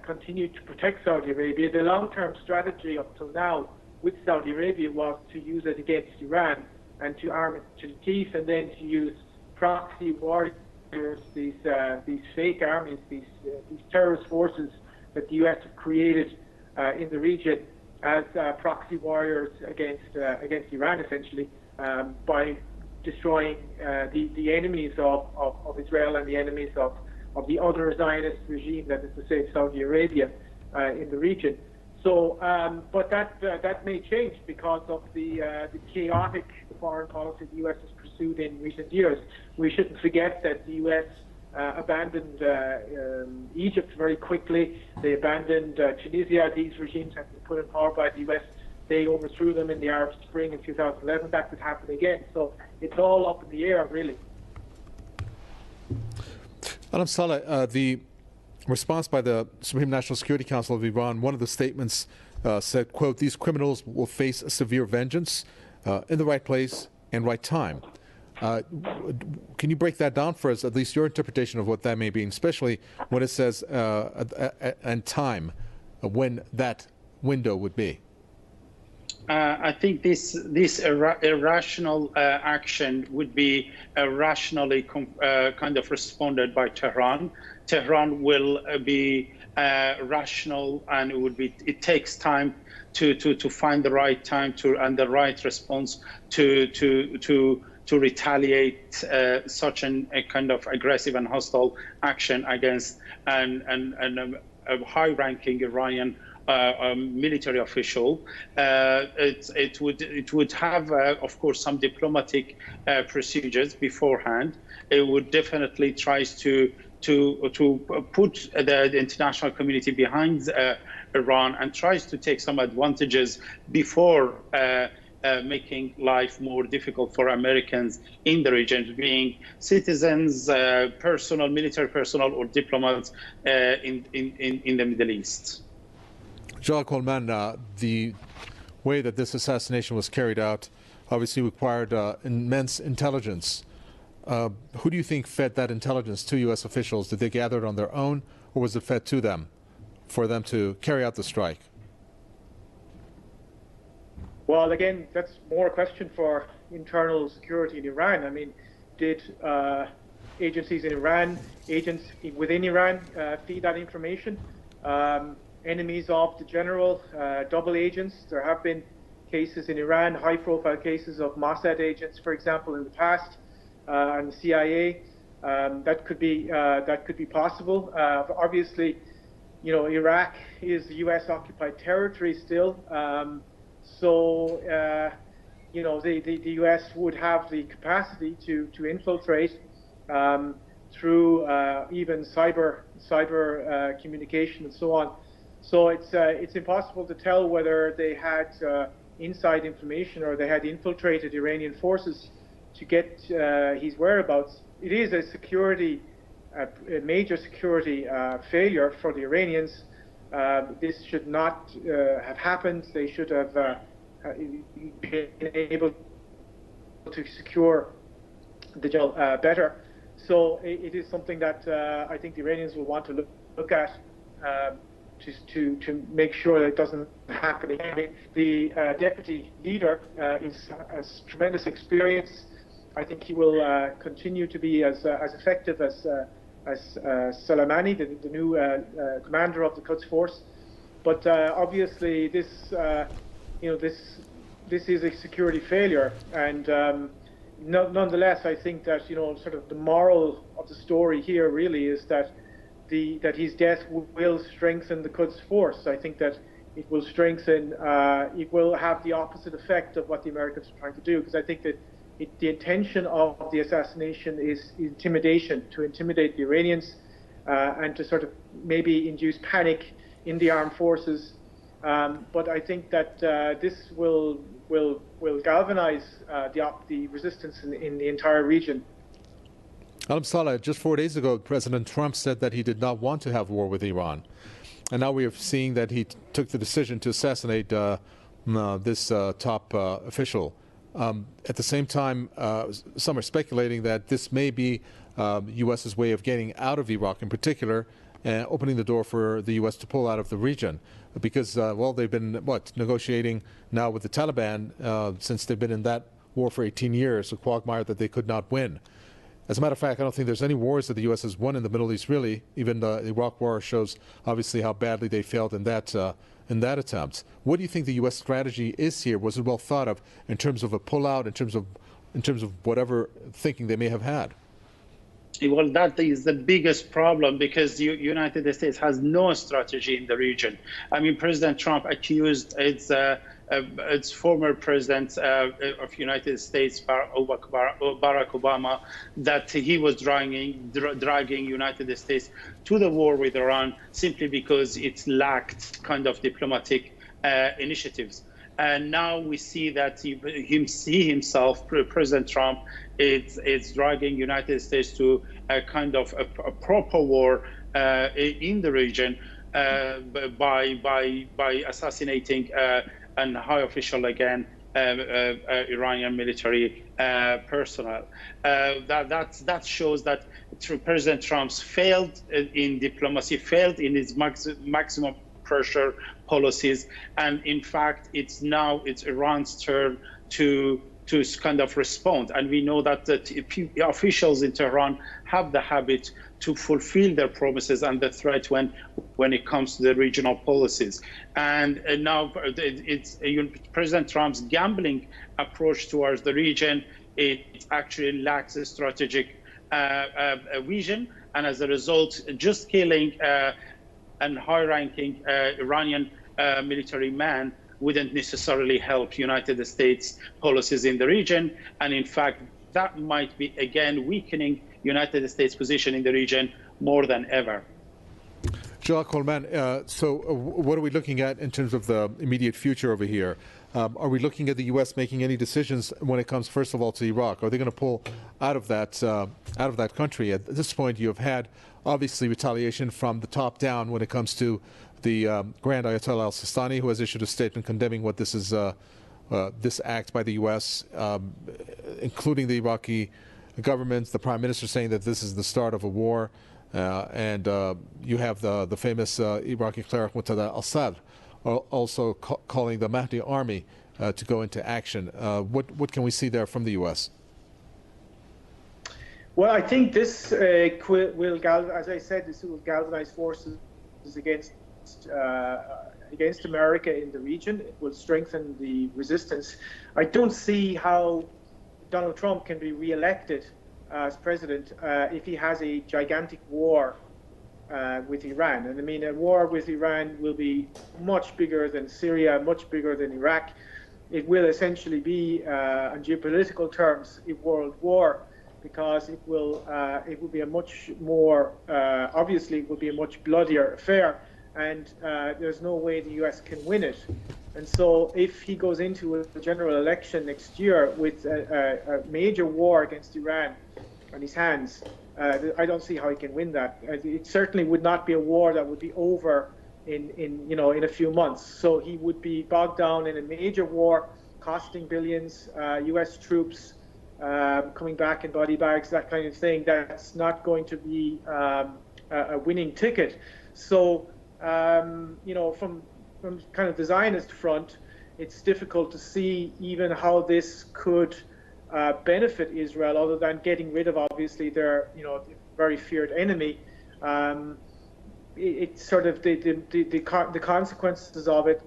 continue to protect Saudi Arabia. The long-term strategy up till now with Saudi Arabia was to use it against Iran and to arm it to the teeth, and then to use proxy warriors, these fake armies, these terrorist forces that the U.S. have created in the region as proxy warriors against Iran, essentially, by destroying the enemies of Israel and the enemies of the other Zionist regime, that is to say Saudi Arabia, in the region. So, but that may change because of the chaotic foreign policy the U.S. has pursued in recent years. We shouldn't forget that the U.S. Abandoned Egypt very quickly. They abandoned Tunisia. These regimes have been put in power by the U.S. They overthrew them in the Arab Spring in 2011. That could happen again. So it's all up in the air, really. Alam Saleh, the response by the Supreme National Security Council of Iran, one of the statements said, quote, "These criminals will face a severe vengeance in the right place and right time." Can you break that down for us, at least your interpretation of what that may be, especially when it says and time, when that window would be? I think this irrational action would be rationally kind of responded by Tehran. Tehran will be rational, and it takes time to find the right time and the right response to retaliate such a kind of aggressive and hostile action against a high-ranking Iranian military official. It would have, of course, some diplomatic procedures beforehand. It would definitely try to put the international community behind Iran and tries to take some advantages before making life more difficult for Americans in the region, being citizens, military personnel, or diplomats in the Middle East. General Colmáin, the way that this assassination was carried out obviously required immense intelligence. Who do you think fed that intelligence to U.S. officials? Did they gather it on their own, or was it fed to them for them to carry out the strike? Well, again, that's more a question for internal security in Iran. I mean, did agencies in Iran, agents within Iran feed that information? Enemies of the general, double agents. There have been cases in Iran, high-profile cases of Mossad agents, for example, in the past, and the CIA. That could be possible. Obviously, you know, Iraq is U.S.-occupied territory still, so you know, the U.S. would have the capacity to infiltrate through even cyber communication and so on. So it's impossible to tell whether they had inside information or they had infiltrated Iranian forces to get his whereabouts. It is a major security failure for the Iranians. This should not have happened. They should have been able to secure the general better. So it is something that I think the Iranians will want to look at to make sure that it doesn't happen again. The deputy leader has tremendous experience. I think he will continue to be as effective as Soleimani, the new commander of the Quds Force. But obviously, this is a security failure, and nonetheless, I think that sort of the moral of the story here really is that his death will strengthen the Quds Force. I think that it will strengthen. It will have the opposite effect of what the Americans are trying to do, because I think that the intention of the assassination is intimidation, to intimidate the Iranians and to sort of maybe induce panic in the armed forces. But I think that this will galvanize the resistance in the entire region. Alam Saleh, just 4 days ago, President Trump said that he did not want to have war with Iran. And now we are seeing that he took the decision to assassinate this top official. At the same time, some are speculating that this may be U.S.'s way of getting out of Iraq in particular, and opening the door for the U.S. to pull out of the region. Because, well, they've been, negotiating now with the Taliban since they've been in that war for 18 years, a quagmire that they could not win. As a matter of fact, I don't think there's any wars that the U.S. has won in the Middle East, really. Even the Iraq War shows, obviously, how badly they failed in that attempt. What do you think the U.S. strategy is here? Was it well thought of in terms of a pullout, in terms of whatever thinking they may have had? Well, that is the biggest problem, because the United States has no strategy in the region. I mean, President Trump accused its former president of United States, Barack Obama, that he was dragging United States to the war with Iran simply because it lacked kind of diplomatic initiatives. And now we see that he himself, President Trump, is dragging United States to a kind of a proper war in the region by assassinating a high official again, Iranian military personnel. That shows that President Trump's failed in diplomacy, failed in his maximum pressure policies, and in fact, it's Iran's turn to kind of respond. And we know that the officials in Tehran have the habit to fulfill their promises and the threat when it comes to the regional policies. And now it's President Trump's gambling approach towards the region. It actually lacks a strategic vision, and as a result, just killing and high-ranking Iranian military man wouldn't necessarily help United States policies in the region. And in fact, that might be, again, weakening United States position in the region more than ever. General Colmáin, so what are we looking at in terms of the immediate future over here? Are we looking at the U.S. making any decisions when it comes, first of all, to Iraq? Are they going to pull out of that country? At this point, you have had, obviously, retaliation from the top down when it comes to the Grand Ayatollah al-Sistani, who has issued a statement condemning what this is, this act by the U.S., including the Iraqi government, the Prime Minister saying that this is the start of a war. And you have the famous Iraqi cleric Muqtada al-Sadr also calling the Mahdi army to go into action. What can we see there from the U.S.? Well, I think this will, as I said, this will galvanize forces against America in the region. It will strengthen the resistance. I don't see how Donald Trump can be re-elected as president if he has a gigantic war with Iran. And I mean, a war with Iran will be much bigger than Syria, much bigger than Iraq. It will essentially be, on geopolitical terms, a world war, because it will be a much more, obviously it will be a much bloodier affair, and there's no way the US can win it. And so if he goes into a general election next year with a major war against Iran on his hands, I don't see how he can win that. It certainly would not be a war that would be over in a few months. So he would be bogged down in a major war, costing billions, US troops coming back in body bags, that kind of thing. That's not going to be a winning ticket. So, from kind of the Zionist front, it's difficult to see even how this could benefit Israel, other than getting rid of, obviously, their very feared enemy. It's sort of the consequences of it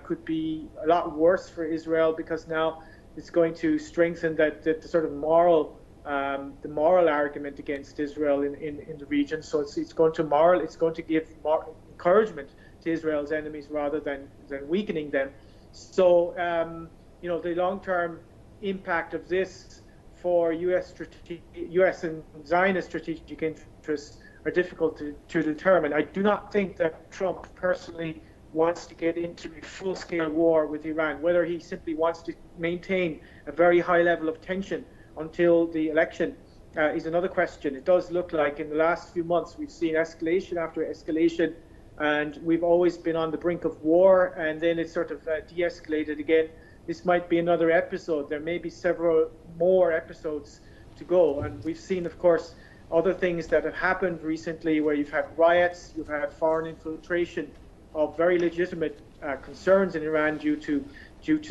could be a lot worse for Israel, because now it's going to strengthen the sort of moral argument against Israel in the region. So it's going to give more encouragement to Israel's enemies rather than weakening them. So the long-term impact of this for U.S. and Zionist strategic interests are difficult to determine. I do not think that Trump personally wants to get into a full-scale war with Iran. Whether he simply wants to maintain a very high level of tension until the election is another question. It does look like in the last few months we've seen escalation after escalation, and we've always been on the brink of war, and then it sort of de-escalated again. This might be another episode. There may be several more episodes to go. And we've seen, of course, other things that have happened recently, where you've had riots, you've had foreign infiltration of very legitimate concerns in Iran due to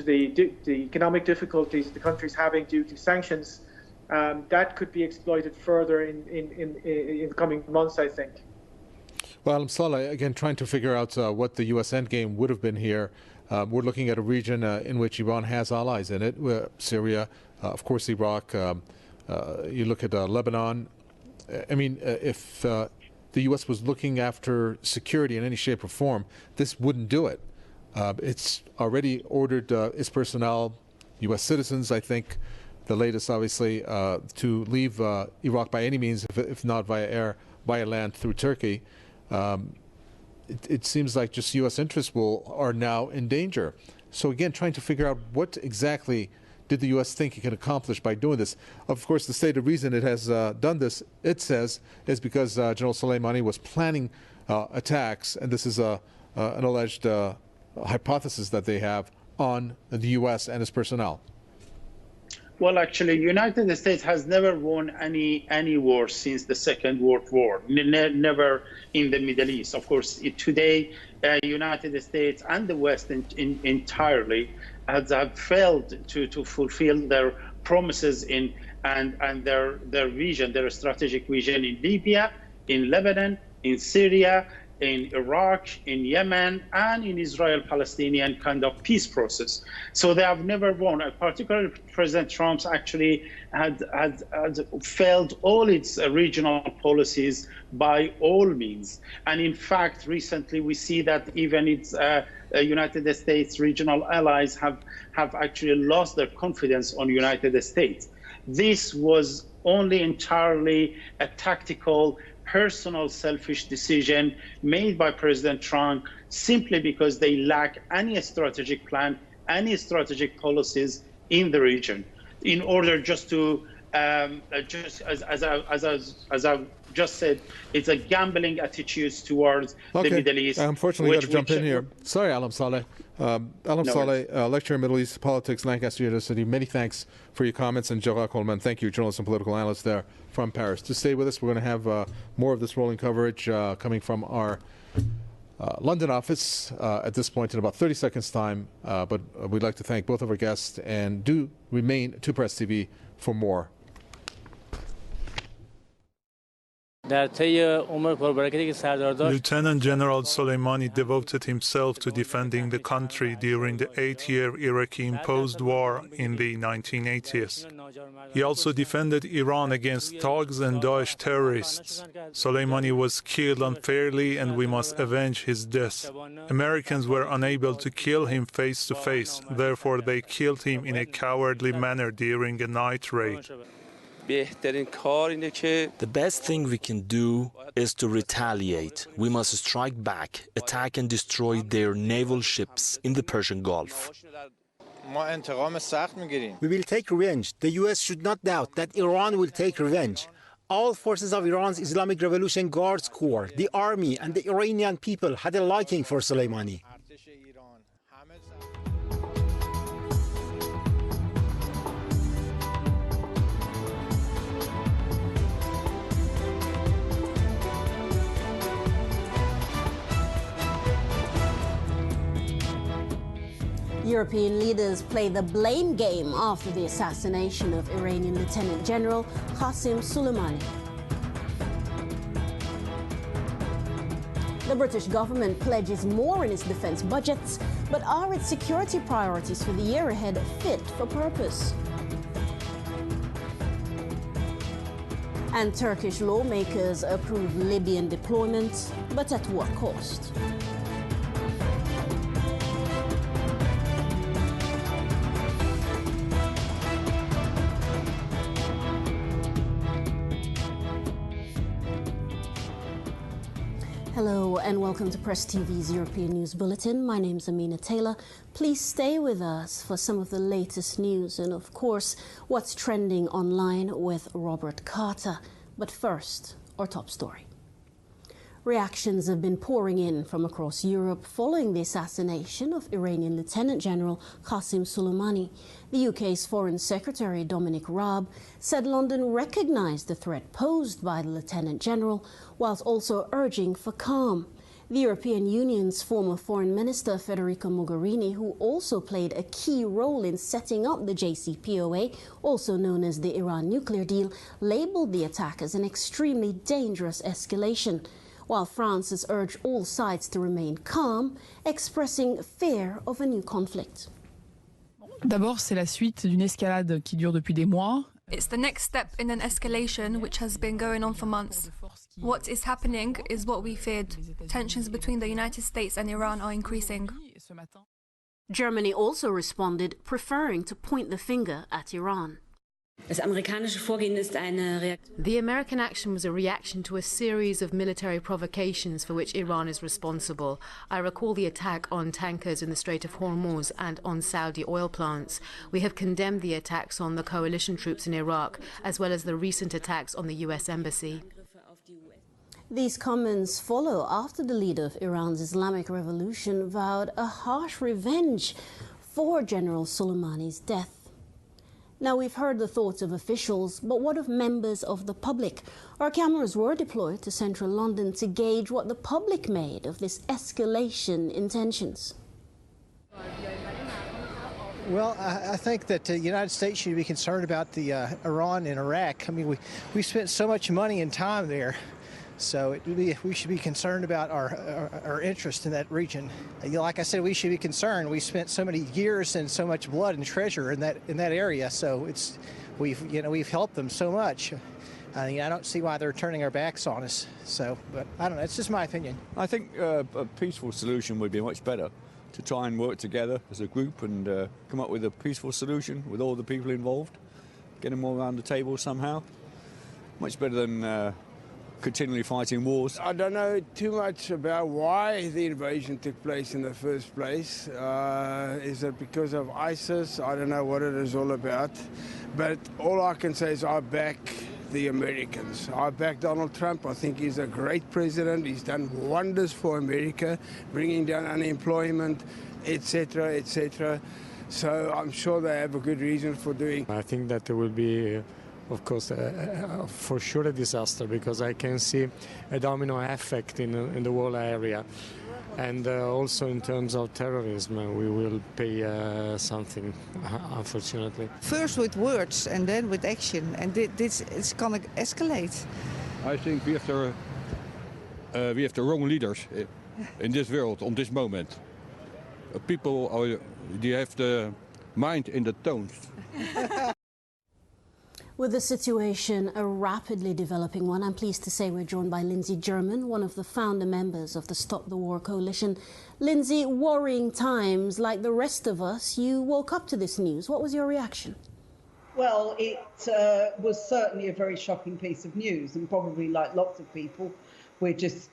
the economic difficulties the country's having due to sanctions. That could be exploited further in the coming months, I think. Well, Salah, again, trying to figure out what the U.S. endgame would have been here. We're looking at a region in which Iran has allies in it, Syria, of course, Iraq. You look at Lebanon. I mean, if the U.S. was looking after security in any shape or form, this wouldn't do it. It's already ordered its personnel, U.S. citizens, I think, the latest, obviously, to leave Iraq by any means, if not via air, via land through Turkey. It seems like just U.S. interests are now in danger. So again, trying to figure out what exactly did the U.S. think it can accomplish by doing this. Of course, the stated reason it has done this, it says, is because General Soleimani was planning attacks, and this is an alleged hypothesis that they have on the U.S. and its personnel. Well, actually, United States has never won any war since the Second World War, never in the Middle East. Of course, today, United States and the West entirely have failed to fulfill their promises and their vision, their strategic vision in Libya, in Lebanon, in Syria, in Iraq, in Yemen, and in Israel-Palestinian kind of peace process. So they have never won. Particularly President Trump actually had failed all its regional policies by all means. And in fact, recently we see that even its United States regional allies have actually lost their confidence on United States. This was only entirely a tactical, personal, selfish decision made by President Trump simply because they lack any strategic plan, any strategic policies in the region, in order just to, just as I just said, it's a gambling attitude towards the Middle East. Unfortunately, got to jump in here. Sorry, Alam Saleh. Alam Saleh, lecturer in Middle East politics, Lancaster University. Many thanks for your comments. And Gearóid Colmáin, thank you, journalist and political analyst there from Paris. To stay with us, we're going to have more of this rolling coverage coming from our London office at this point in about 30 seconds' time. But we'd like to thank both of our guests, and do remain to Press TV for more. Lieutenant General Soleimani devoted himself to defending the country during the 8-year Iraqi-imposed war in the 1980s. He also defended Iran against thugs and Daesh terrorists. Soleimani was killed unfairly, and we must avenge his death. Americans were unable to kill him face to face, therefore they killed him in a cowardly manner during a night raid. The best thing we can do is to retaliate. We must strike back, attack and destroy their naval ships in the Persian Gulf. We will take revenge. The U.S. should not doubt that Iran will take revenge. All forces of Iran's Islamic Revolution Guards Corps, the army and the Iranian people had a liking for Soleimani. European leaders play the blame game after the assassination of Iranian Lieutenant General Qasem Soleimani. The British government pledges more in its defense budgets, but are its security priorities for the year ahead fit for purpose? And Turkish lawmakers approve Libyan deployment, but at what cost? Hello and welcome to Press TV's European News Bulletin. My name's Amina Taylor. Please stay with us for some of the latest news and, of course, what's trending online with Robert Carter. But first, our top story. Reactions have been pouring in from across Europe following the assassination of Iranian Lieutenant General Qasem Soleimani. The UK's Foreign Secretary Dominic Raab said London recognised the threat posed by the Lieutenant General, whilst also urging for calm. The European Union's former Foreign Minister Federica Mogherini, who also played a key role in setting up the JCPOA, also known as the Iran nuclear deal, labelled the attack as an extremely dangerous escalation, while France has urged all sides to remain calm, expressing fear of a new conflict. D'abord, c'est la suite d'une escalade qui dure depuis des mois. It's the next step in an escalation which has been going on for months. What is happening is what we feared. Tensions between the United States and Iran are increasing. Germany also responded, preferring to point the finger at Iran. The American action was a reaction to a series of military provocations for which Iran is responsible. I recall the attack on tankers in the Strait of Hormuz and on Saudi oil plants. We have condemned the attacks on the coalition troops in Iraq, as well as the recent attacks on the U.S. Embassy. These comments follow after the leader of Iran's Islamic Revolution vowed a harsh revenge for General Soleimani's death. Now, we've heard the thoughts of officials, but what of members of the public? Our cameras were deployed to central London to gauge what the public made of this escalation in tensions. Well, I think that the United States should be concerned about the Iran and Iraq. I mean, we spent so much money and time there So we should be concerned about our interest in that region. Like I said, we should be concerned. We spent so many years and so much blood and treasure in that area. So we've helped them so much. I don't see why they're turning their backs on us. So, but I don't know. It's just my opinion. I think a peaceful solution would be much better, to try and work together as a group and come up with a peaceful solution with all the people involved, get them all around the table somehow. Much better than continually fighting wars. I don't know too much about why the invasion took place in the first place. Is it because of ISIS? I don't know what it is all about. But all I can say is I back the Americans. I back Donald Trump. I think he's a great president. He's done wonders for America, bringing down unemployment, etc., etc. So I'm sure they have a good reason for doing. I think that there will be, of course, for sure a disaster, because I can see a domino effect in the whole area. And also in terms of terrorism, we will pay something, unfortunately. First with words and then with action, and this is going to escalate. I think we have the wrong leaders in this world on this moment. People, they have the mind in the tones. With the situation a rapidly developing one, I'm pleased to say we're joined by Lindsay German, one of the founder members of the Stop the War Coalition. Lindsay, worrying times. Like the rest of us, you woke up to this news. What was your reaction? Well, it was certainly a very shocking piece of news, and probably like lots of people, we're just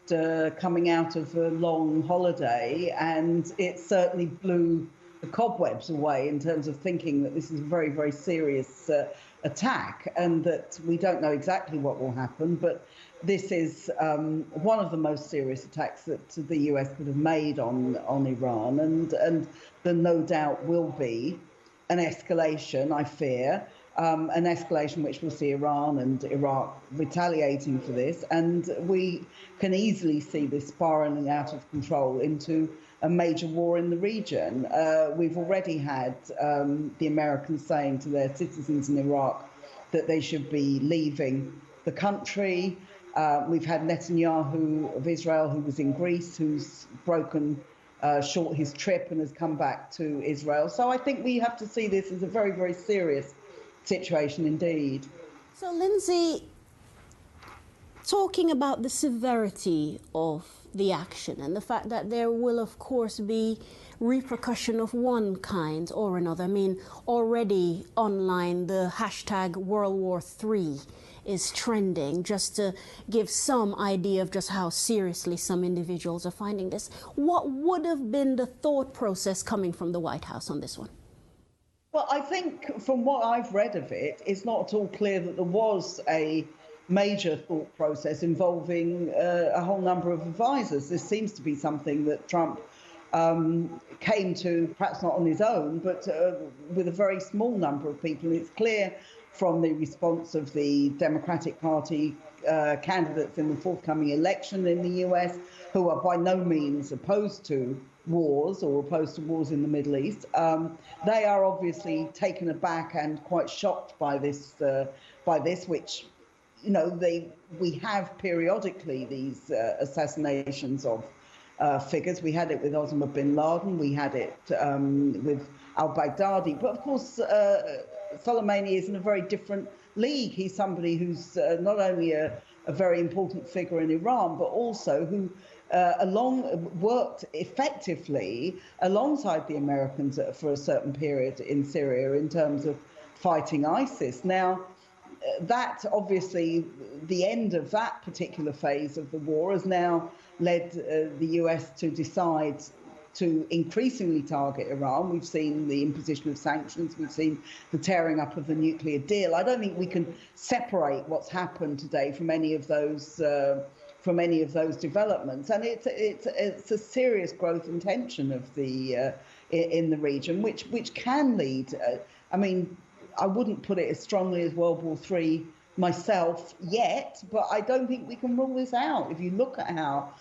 coming out of a long holiday, and it certainly blew the cobwebs away in terms of thinking that this is a very, very serious attack, and that we don't know exactly what will happen, but this is one of the most serious attacks that the US could have made on Iran, and there no doubt will be an escalation, I fear, an escalation which will see Iran and Iraq retaliating for this, and we can easily see this spiraling out of control into a major war in the region. We've already had the Americans saying to their citizens in Iraq that they should be leaving the country. We've had Netanyahu of Israel, who was in Greece, who's broken short his trip and has come back to Israel. So I think we have to see this as a very, very serious situation indeed. So, Lindsay, talking about the severity of the action and the fact that there will, of course, be repercussion of one kind or another. I mean, already online, the hashtag World War III is trending, just to give some idea of just how seriously some individuals are finding this. What would have been the thought process coming from the White House on this one? Well, I think from what I've read of it, it's not at all clear that there was a major thought process involving a whole number of advisors. This seems to be something that Trump came to, perhaps not on his own, but with a very small number of people. And it's clear from the response of the Democratic Party candidates in the forthcoming election in the US, who are by no means opposed to wars or opposed to wars in the Middle East. They are obviously taken aback and quite shocked by this, which, you know, we have periodically these assassinations of figures. We had it with Osama bin Laden, we had it with al-Baghdadi, but of course Soleimani is in a very different league. He's somebody who's not only a very important figure in Iran, but also who worked effectively alongside the Americans for a certain period in Syria in terms of fighting ISIS. Now, that obviously, the end of that particular phase of the war has now led the US to decide to increasingly target Iran. We've seen the imposition of sanctions. We've seen the tearing up of the nuclear deal. I don't think we can separate what's happened today from any of those developments. And it's a serious growth and tension of the in the region, which can lead. I mean, I wouldn't put it as strongly as World War III myself yet, but I don't think we can rule this out. If you look at how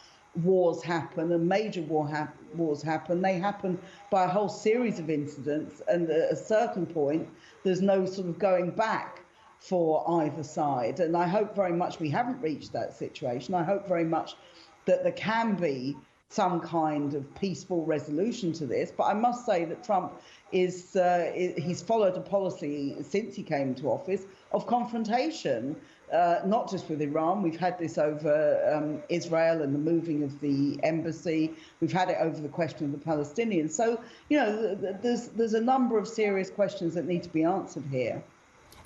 wars happen, and major wars happen, they happen by a whole series of incidents, and at a certain point, there's no sort of going back for either side. And I hope very much we haven't reached that situation. I hope very much that there can be some kind of peaceful resolution to this. But I must say that Trump he's followed a policy since he came to office of confrontation, not just with Iran. We've had this over Israel and the moving of the embassy. We've had it over the question of the Palestinians. So, you know, there's a number of serious questions that need to be answered here.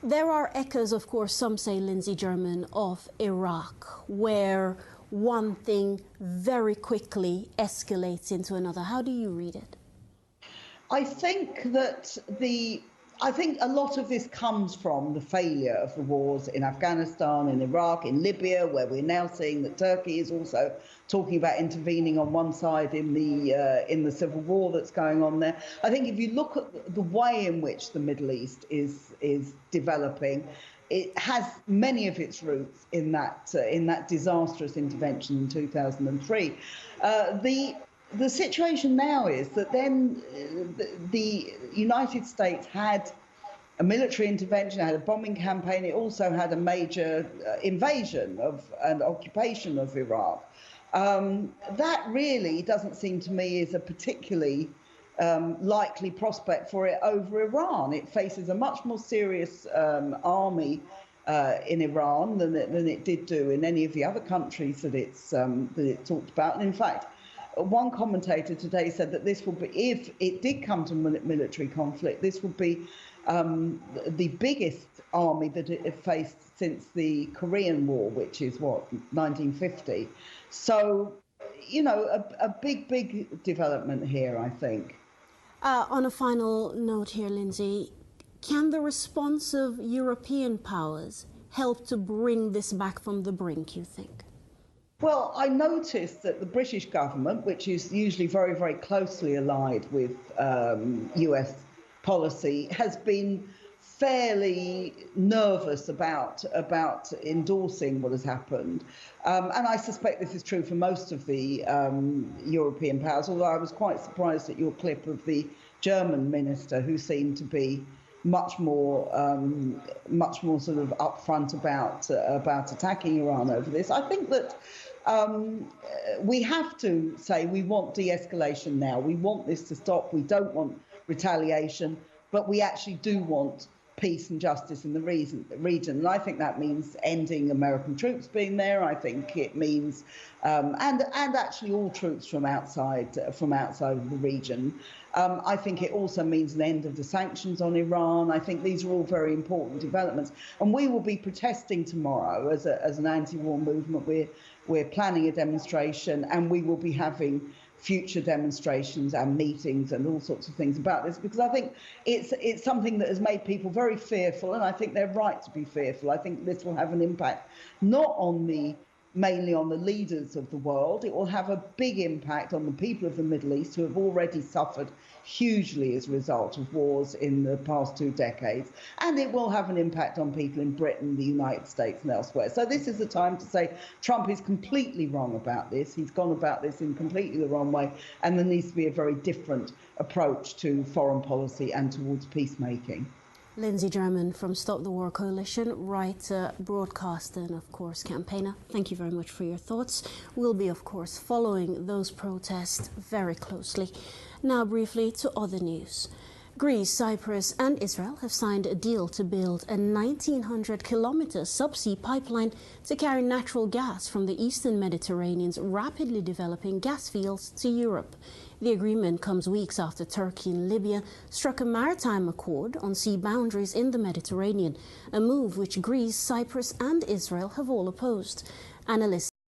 There are echoes, of course, some say, Lindsey German, of Iraq, where one thing very quickly escalates into another. How do you read it? I think that I think a lot of this comes from the failure of the wars in Afghanistan, in Iraq, in Libya, where we're now seeing that Turkey is also talking about intervening on one side in the civil war that's going on there. I think if you look at the way in which the Middle East is developing, it has many of its roots in that disastrous intervention in 2003. The situation now is that then the United States had a military intervention, had a bombing campaign. It also had a major invasion and occupation of Iraq. That really doesn't seem to me is a particularly likely prospect for it over Iran. It faces a much more serious army in Iran than it did do in any of the other countries that it talked about. And in fact, one commentator today said that this will be, if it did come to military conflict, this would be the biggest army that it faced since the Korean War, which is, 1950. So, you know, a big development here, I think. On a final note here, Lindsey, can the response of European powers help to bring this back from the brink, you think? Well, I noticed that the British government, which is usually very, very closely allied with US policy, has been fairly nervous about endorsing what has happened. And I suspect this is true for most of the European powers, although I was quite surprised at your clip of the German minister, who seemed to be much more sort of upfront about attacking Iran over this. I think that we have to say we want de-escalation now. We want this to stop. We don't want retaliation, but we actually do want peace and justice in the region. And I think that means ending American troops being there. I think it means, and actually all troops from outside of the region. I think it also means an end of the sanctions on Iran. I think these are all very important developments. And we will be protesting tomorrow as an anti-war movement. We're planning a demonstration, and we will be having future demonstrations and meetings and all sorts of things about this, because I think it's something that has made people very fearful, and I think they're right to be fearful. I think this will have an impact not mainly on the leaders of the world. It will have a big impact on the people of the Middle East, who have already suffered hugely as a result of wars in the past 2 decades. And it will have an impact on people in Britain, the United States and elsewhere. So this is the time to say Trump is completely wrong about this. He's gone about this in completely the wrong way. And there needs to be a very different approach to foreign policy and towards peacemaking. Lindsey German from Stop the War Coalition, writer, broadcaster, and of course campaigner. Thank you very much for your thoughts. We'll be, of course, following those protests very closely. Now briefly to other news. Greece, Cyprus and Israel have signed a deal to build a 1,900-kilometer subsea pipeline to carry natural gas from the eastern Mediterranean's rapidly developing gas fields to Europe. The agreement comes weeks after Turkey and Libya struck a maritime accord on sea boundaries in the Mediterranean, a move which Greece, Cyprus and Israel have all opposed. Analysts